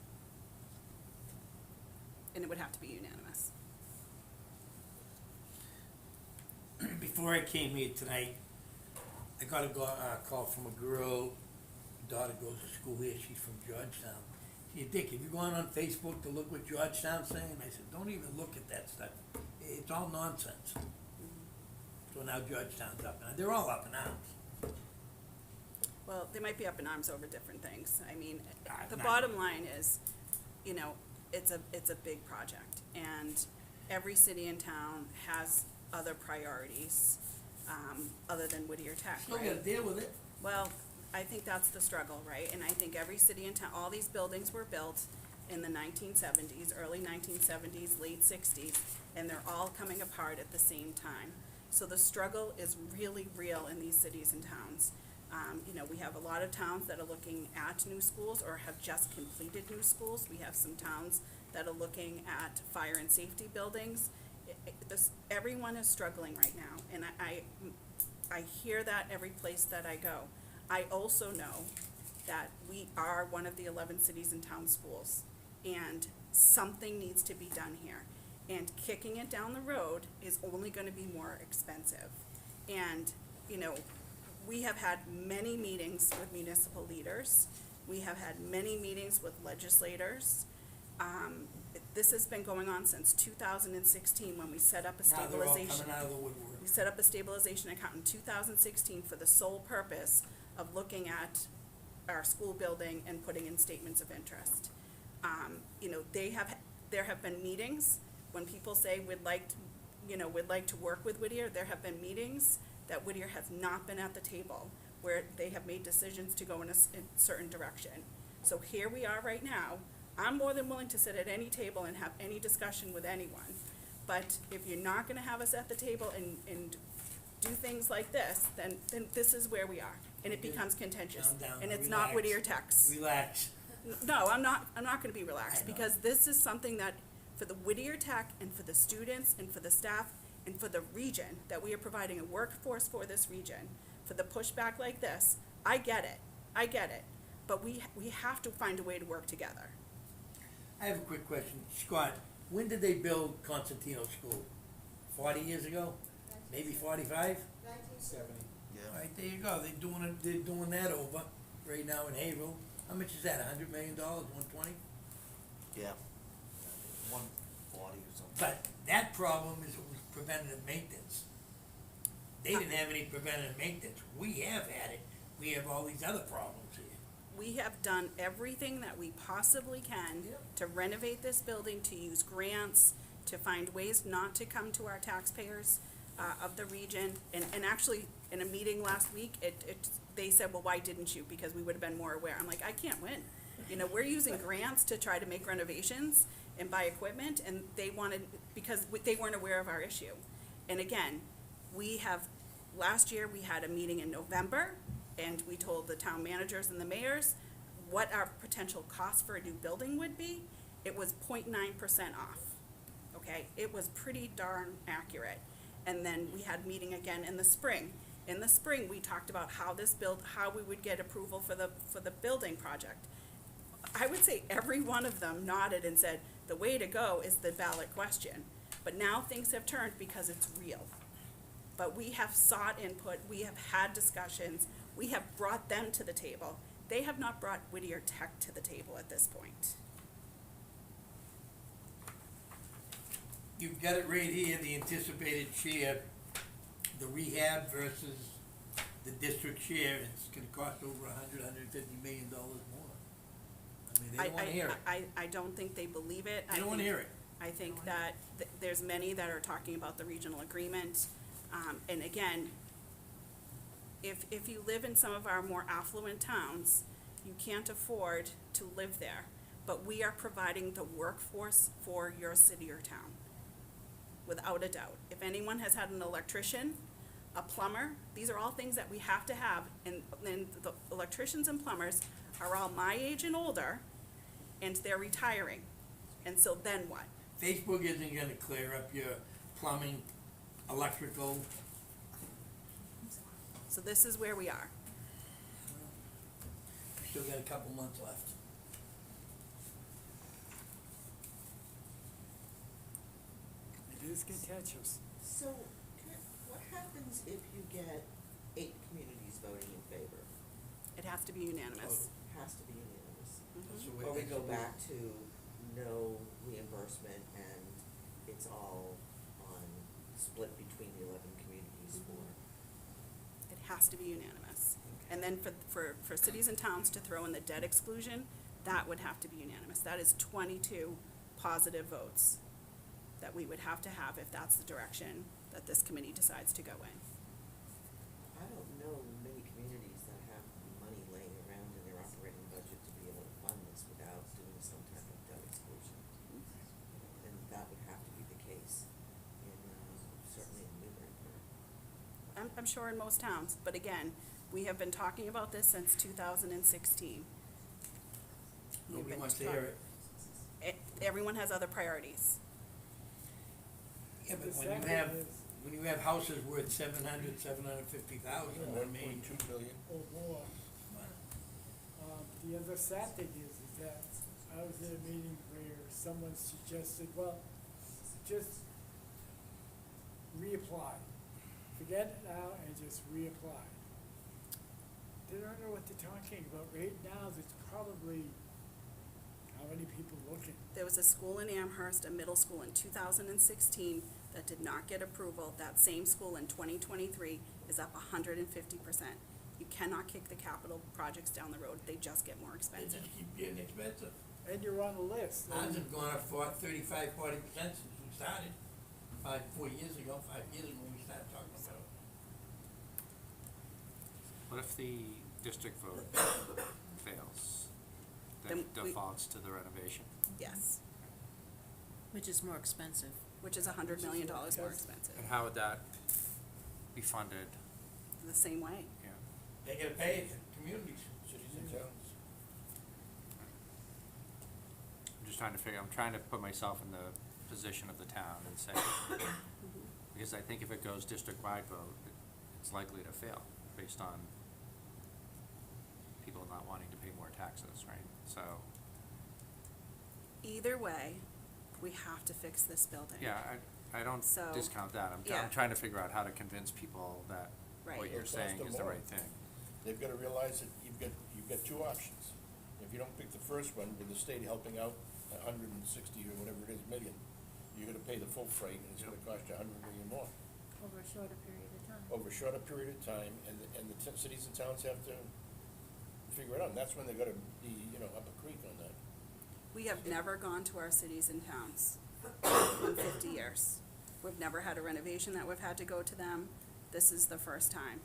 And it would have to be unanimous. Before I came here tonight, I got a call from a girl, daughter goes to school here, she's from Georgetown. She said, Dick, have you gone on Facebook to look what Georgetown's saying? I said, don't even look at that stuff. It's all nonsense. So now Georgetown's up, and they're all up in arms. Well, they might be up in arms over different things. I mean, the not- bottom line is, it's a big project, and every city and town has other priorities, other than Whittier Tech, Still right? gotta deal with it. Well, I think that's the struggle, right? And I think every city in town, all these buildings were built in the 1970s, early 1970s, late 60s, and they're all coming apart at the same time. So the struggle is really real in these cities and towns. You know, we have a lot of towns that are looking at new schools or have just completed new schools. We have some towns that are looking at fire and safety buildings. Everyone is struggling right now, and I hear that every place that I go. I also know that we are one of the 11 cities and town schools, and something needs to be done here. And kicking it down the road is only gonna be more expensive. And, you know, we have had many meetings with municipal leaders. We have had many meetings with legislators. This has been going on since 2016 when we set up a Now they're all stabilization. coming out of the woodwork. We set up a stabilization account in 2016 for the sole purpose of looking at our school building and putting in statements of interest. You know, there have been meetings when people say we'd like to work with Whittier. There have been meetings that Whittier has not been at the table, where they have made decisions to go in a certain direction. So here we are right now. I'm more than willing to sit at any table and have any discussion with anyone. But if you're not gonna have us at the table and do things like this, then this is where we are. And it becomes contentious. Calm down, And it's not relax. Whittier Tech's. Relax. No, I'm not gonna be relaxed, I know. because this is something that, for the Whittier Tech and for the students and for the staff and for the region, that we are providing a workforce for this region, for the pushback like this, I get it. But we have to find a way to work together. I have a quick question. Scott, when did they build Constantino School? 40 years ago? Maybe 45? 70. All right, there you go. They're doing that over right now in Haverhill. How much is that, $100 million, 120? Yeah. 140 or something. But that problem is it was preventative maintenance. They didn't have any preventative maintenance. We have had it. We have all these other problems here. We have done everything that we possibly can to renovate this building, to use grants, to find ways not to come to our taxpayers of the region. And actually, in a meeting last week, they said, well, why didn't you? Because we would have been more aware. I'm like, I can't win. You know, we're using grants to try to make renovations and buy equipment, and because they weren't aware of our issue. And again, last year we had a meeting in November, and we told the town managers and the mayors what our potential cost for a new building would be. It was 0.9% off, okay? It was pretty darn accurate. And then we had a meeting again in the spring. In the spring, we talked about how we would get approval for the building project. I would say every one of them nodded and said, the way to go is the ballot question. But now things have turned because it's real. But we have sought input, we have had discussions, we have brought them to the table. They have not brought Whittier Tech to the table at this point. You've got it right here, the anticipated share, the rehab versus the district share. It's gonna cost over $150 million more. I mean, they don't wanna hear it. I don't think they believe it. They don't wanna hear it. I think that there's many that are talking about the regional agreement. And again, if you live in some of our more affluent towns, you can't afford to live there. But we are providing the workforce for your city or town, without a doubt. If anyone has had an electrician, a plumber, these are all things that we have to have. And the electricians and plumbers are all my age and older, and they're retiring. And so then what? Facebook isn't gonna clear up your plumbing, electrical. So this is where we are. We still got a couple months left. It is contentious. So, what happens if you get 8 communities voting in favor? It has to be unanimous. Has to be unanimous. That's the way Or we things go are back to no reimbursement and it's all on split between the 11 communities for. It has to be unanimous. And then for cities and towns to throw in the debt exclusion, that would have to be unanimous. That is 22 positive votes that we would have to have if that's the direction that this committee decides to go in. I don't know many communities that have money I'm sure in most towns, but again, we have been talking about this since 2016. We've Nobody been wants to talk- hear it. Everyone has other priorities. Yeah, but The when you second have, is- when you have houses worth 750,000, I One mean, point 2 billion. or more. The other sad thing is that I was in a meeting where someone suggested, well, just reapply. Forget it now and just reapply. They don't know what they're talking about. Right now, there's probably, how many people looking? There was a school in Amherst, a middle school in 2016 that did not get approval. That same school in 2023 is up 150%. You cannot kick the capital projects down the road. They just get more they expensive. just keep getting expensive. And you're on the list. Ours have gone up for 35, 40% since we started, 4 years ago, 5 years ago, when we started talking about it. What if the district vote fails? Then That we- defaults to the renovation? Yes, Which is more expensive. which is $100 million more expensive, And how would that be funded? the same way. Yeah. They gotta pay it to communities. Cities and towns. I'm trying to put myself in the position of the town and say, because I think if it goes district-wide vote, it's likely to fail based on people not wanting to pay more taxes, right? So, Either way, we have to fix this building. yeah, I don't So, discount that. yeah. I'm trying to figure out how to convince people that Right. what you're It'll cost saying them is the more. right thing. They've gotta realize that you've got two options. If you don't pick the first one, with the state helping out 160 or whatever it is million, you're gonna pay the full freight, and it's gonna cost you 100 million more. Over a shorter period of time. Over a shorter period of time, and the cities and towns have to figure it out, and that's when they're gonna be, up a creek on that. We have never gone to our cities and towns in 50 years. We've never had a renovation that we've had to go to them. This is the first time.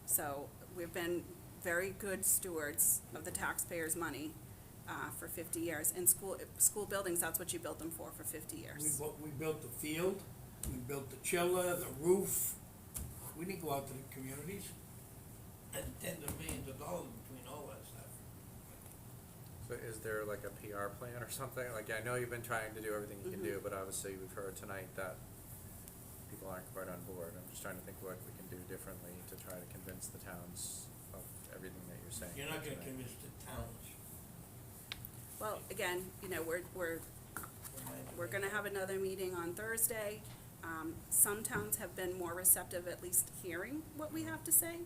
So we've been very good stewards of the taxpayers' money for 50 years. And school buildings, that's what you built them for 50 years. We built the field, we built the chiller, the roof. We didn't go out to the communities. And tens of millions of dollars between all that stuff. So is there like a PR plan or something? Like, I know you've been trying to do everything you can do, but obviously we've heard tonight that people aren't quite on board. I'm just trying to think what we can do differently to try to convince the towns of everything that you're saying. You're not gonna tonight. convince the towns. Well, again, we're gonna have another meeting on Thursday. Some towns have been more receptive, at least hearing what we have to say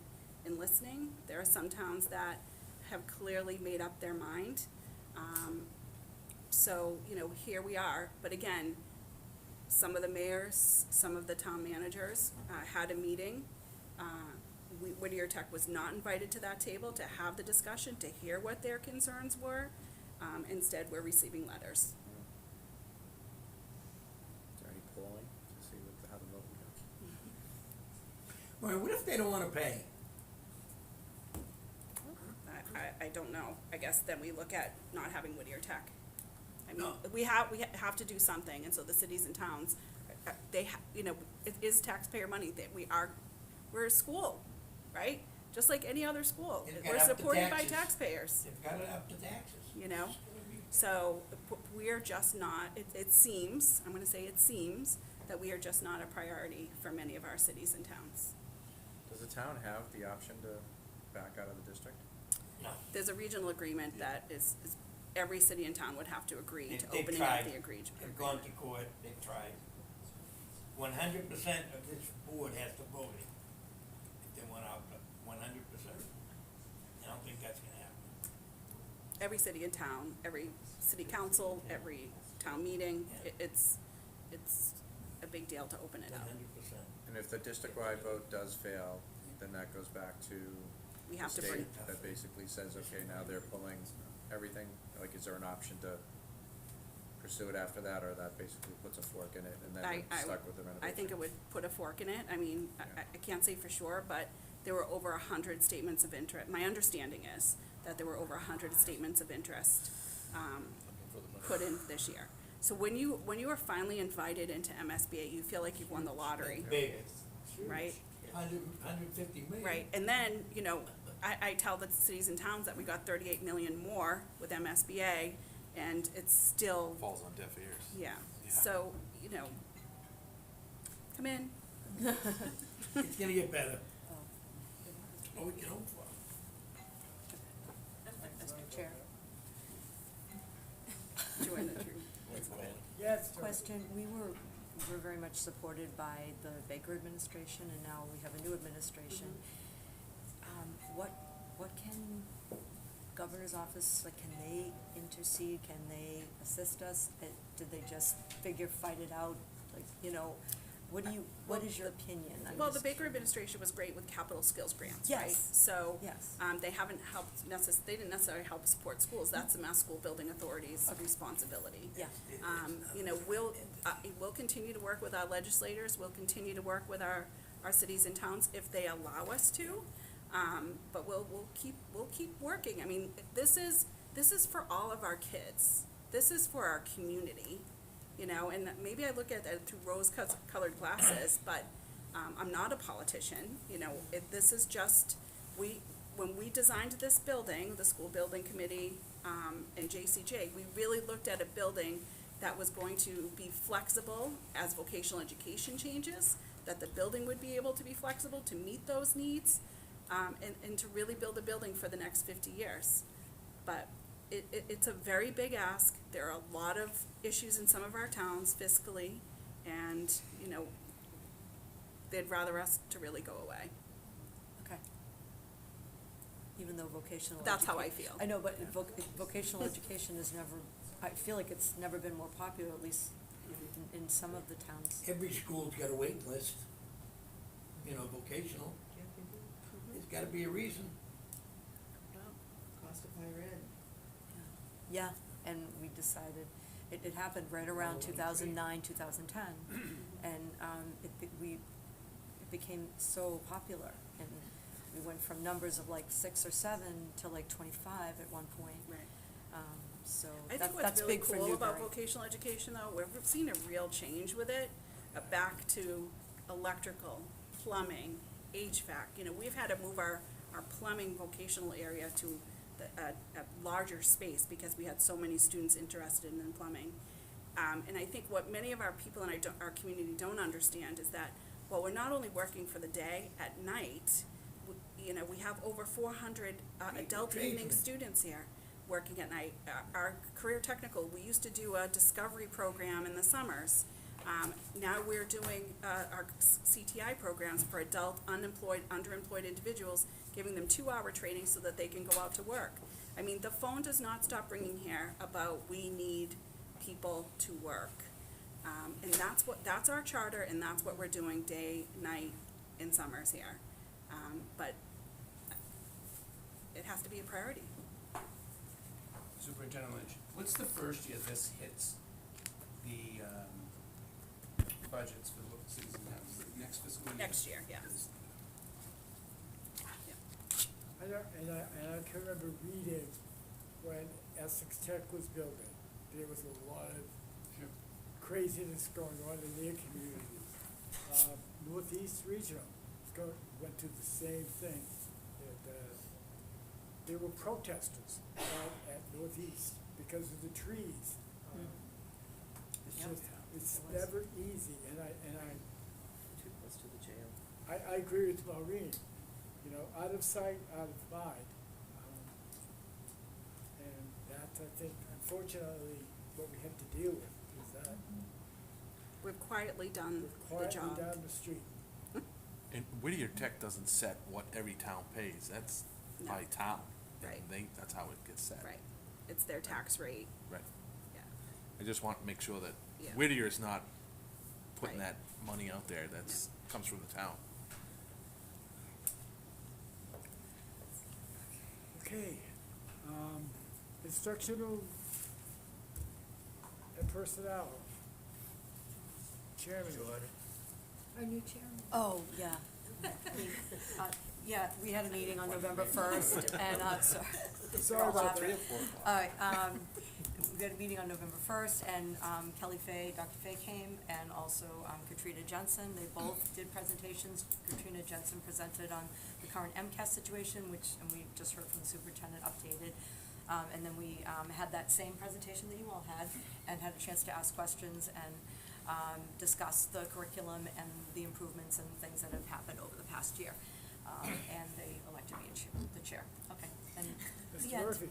and listening. There are some towns that have clearly made up their mind. So, here we are, but again, some of the mayors, some of the town managers, had a meeting. Whittier Tech was not invited to that table to have the discussion, to hear what their concerns were. Instead, we're receiving letters. Is there any polling to see how the vote goes? Well, what if they don't wanna pay? I don't know. I guess then we look at not having Whittier Tech. I mean, No. we have to do something, and so the cities and towns, it is taxpayer money that we're a school, right? Just like any other school. They've We're got up to supported by taxes. taxpayers, They've got it up to taxes. you know? It's gonna be- So we're just not, it seems, I'm gonna say it seems, that we are just not a priority for many of our cities and towns. Does the town have the option to back out of the district? No. There's a regional agreement that is every city and town would have to agree to They've opening up tried. the agreed They've gone to court, they've tried. 100% of this board has to vote it. If they want out, 100%. I don't think that's gonna happen. Every city and town, every city council, every town meeting, it's a big deal to open it up. 100%. And if the district-wide vote does fail, then that goes back to We the have to bring, state that basically says, okay, now they're pulling everything. Like, is there an option to pursue it after that, or that basically puts a fork in it and then we're stuck with the renovation? I think it would put a fork in it. I mean, I can't say for sure, but there were over 100 statements of interest. My understanding is that there were over 100 statements of interest For the money. put in this year. So when you are finally invited into MSBA, you feel like you've won the lottery, Big. right? Yeah. $150 million. Right, and then, you know, I tell the cities and towns that we got 38 million more with MSBA, and it's still, Falls on deaf ears. yeah, so, you know, come in. It's gonna get better. Oh, we can hope for. Mr. Chair, Join the troop. Yes, Joe. question, we're very much supported by the Baker administration, and now we have a new administration. What can governor's office, like, can they intercede, can they assist us? Did they just fight it out, like, you know, what is your opinion? I'm Well, the just Baker administration was great with capital skills grants, right? Yes. So, Yes. they haven't helped they didn't necessarily help support schools, that's the Mass School Building Authority's responsibility. Yeah. You know, we'll continue to work with our legislators, we'll continue to work with our cities and towns if they allow us to. But we'll keep working. I mean, this is for all of our kids. This is for our community, you know, and maybe I look at it through rose-colored glasses, but, I'm not a politician, you know, this is just, when we designed this building, the school building committee, and JCJ, we really looked at a building that was going to be flexible as vocational education changes, that the building would be able to be flexible to meet those needs, and to really build a building for the next 50 years. But it's a very big ask. There are a lot of issues in some of our towns fiscally, and, you know, they'd rather us to really go away. Okay. Even though vocational That's how I educa- feel. I know, but vocational education is never, I feel like it's never been more popular, at least in some of the towns. Every school's got a wait list, you know, vocational. There's gotta be a reason. Cost of higher ed. Yeah, and we decided, it happened right around 2009, 2010, and it became so popular, and we went from numbers of like 6 or 7 to like 25 at one point. Right. So I that's think what's really big for cool about Newbury. vocational education, though, we've seen a real change with it, back to electrical, plumbing, HVAC. You know, we've had to move our plumbing vocational area to a larger space because we had so many students interested in plumbing. And I think what many of our people in our community don't understand is that while we're not only working for the day, at night, you know, we have over 400 adult evening students here working at night. Our career technical, we used to do a discovery program in the summers. Now we're doing our CTI programs for adult, unemployed, underemployed individuals, giving them 2-hour training so that they can go out to work. I mean, the phone does not stop ringing here about we need people to work. And that's our charter, and that's what we're doing day, night, in summers here. But it has to be a priority. Superintendent Lynch, what's the first year this hits the budgets for the local cities and towns? The next fiscal year? Next year, yeah. Is- And I can remember reading when Essex Tech was building, there was a lot of Sure. craziness going on in their community. Northeast Regional went through the same thing. There were protesters at Northeast because of the trees. It's Yep. just, it's It was. never easy, and I Too close to the jail. I agree with Maureen, you know, out of sight, out of mind. And that's, I think, unfortunately, what we have to deal with, is that We've quietly done we're the quietly job. down the street. And Whittier Tech doesn't set what every town pays, that's No. by town. And Right. that's how it gets set. Right. It's their tax rate, Right. yeah. I just want to make sure that Yeah. Whittier's not putting Right. that money out there, that's, comes from the town. Okay, instructional and personnel. Chairman. Our new chairman. Oh, yeah. Yeah, we had a meeting on November 1st, and, sorry. Sorry about Laughing. that. All right, we had a meeting on November first, and, Kelly Fay, Dr. Fay came, and also, Katrina Jensen. They both did presentations. Katrina Jensen presented on the current MCAS situation, and we just heard from the superintendent updated. And then we, had that same presentation that you all had, and had a chance to ask questions and, discuss the curriculum and the improvements and things that have happened over the past year. And they elected me the chair. Okay, and the Mr. end. Murphy?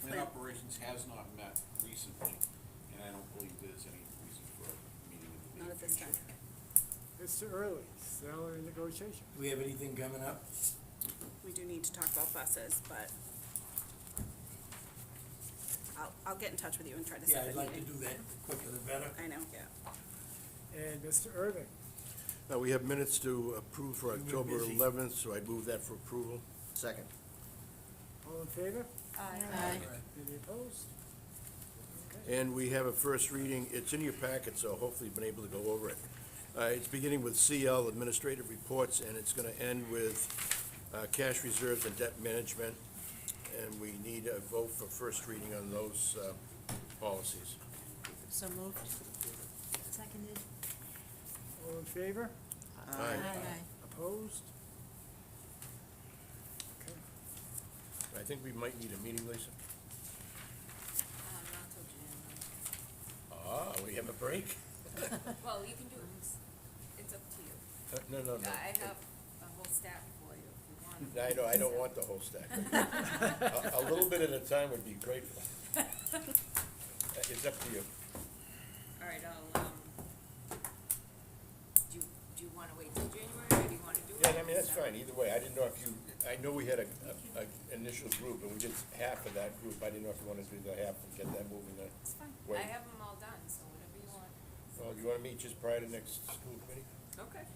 Plant operations has not met recently, and I don't believe there's any reason for a meeting in the Not near at this future. time. Mr. Early, salary negotiation. Do we have anything coming up? We do need to talk about buses, but I'll get in touch with you and try to Yeah, set I'd a like to meeting. do that, the quicker the better. I know, yeah. And Mr. Irving. Now, we have minutes to approve for You were October busy. 11th, so I'd move that for approval. Second. All in favor? Aye. Any opposed? Okay. And we have a first reading, it's in your packet, so hopefully you've been able to go over it. It's beginning with CL, Administrative Reports, and it's gonna end with cash reserves and debt management. And we need a vote for first reading on those policies. So moved. Seconded. All in favor? Aye. Opposed? Okay. I think we might need a meeting, Lisa. Not till January. Ah, we have a break? Well, you can do it, it's up to you. No. I have a whole stack for you if you want. I know, I don't want the whole stack. A little bit at a time would be grateful. It's up to you. All right, do you wanna wait till January, or do you wanna do it? Yeah, I mean, that's fine, either way. I didn't know if you, I know we had a initial group, and we did half of that group. I didn't know if you wanted to do the half and get that moving then. It's fine, Wait. I have them all done, so whatever you want. Well, you wanna meet just prior to next school committee? Okay.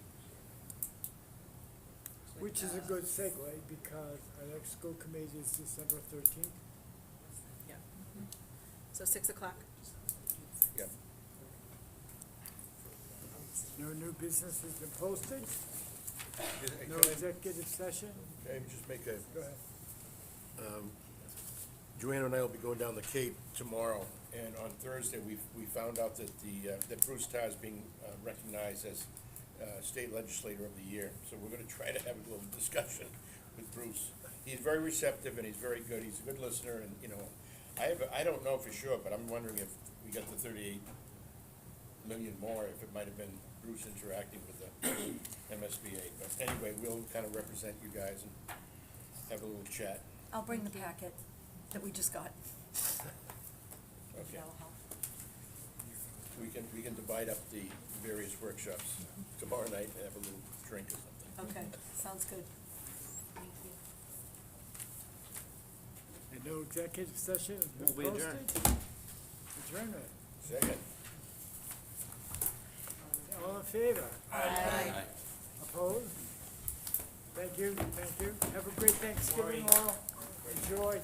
Which is a good segue, because our next school committee is December 13th. Yeah. So 6 o'clock? Yeah. No new business has been posted, no executive session. Can I just make a, Go ahead. Joanna and I will be going down the Cape tomorrow, and on Thursday, we found out that that Bruce Tarr is being recognized as State Legislator of the Year. So we're gonna try to have a little discussion with Bruce. He's very receptive and he's very good. He's a good listener, and, you know, I don't know for sure, but I'm wondering if we got the 38 million more, if it might have been Bruce interacting with the MSBA. But anyway, we'll kind of represent you guys and have a little chat. I'll bring the packet that we just got. Okay. That'll help. We can divide up the various workshops tomorrow night and have a little drink or something. Okay, sounds good. Thank you. And no executive session has been We adjourn. posted. Adjournment. Second. All in favor? Aye. Opposed? Thank you. Have a great Thanksgiving all. Enjoy.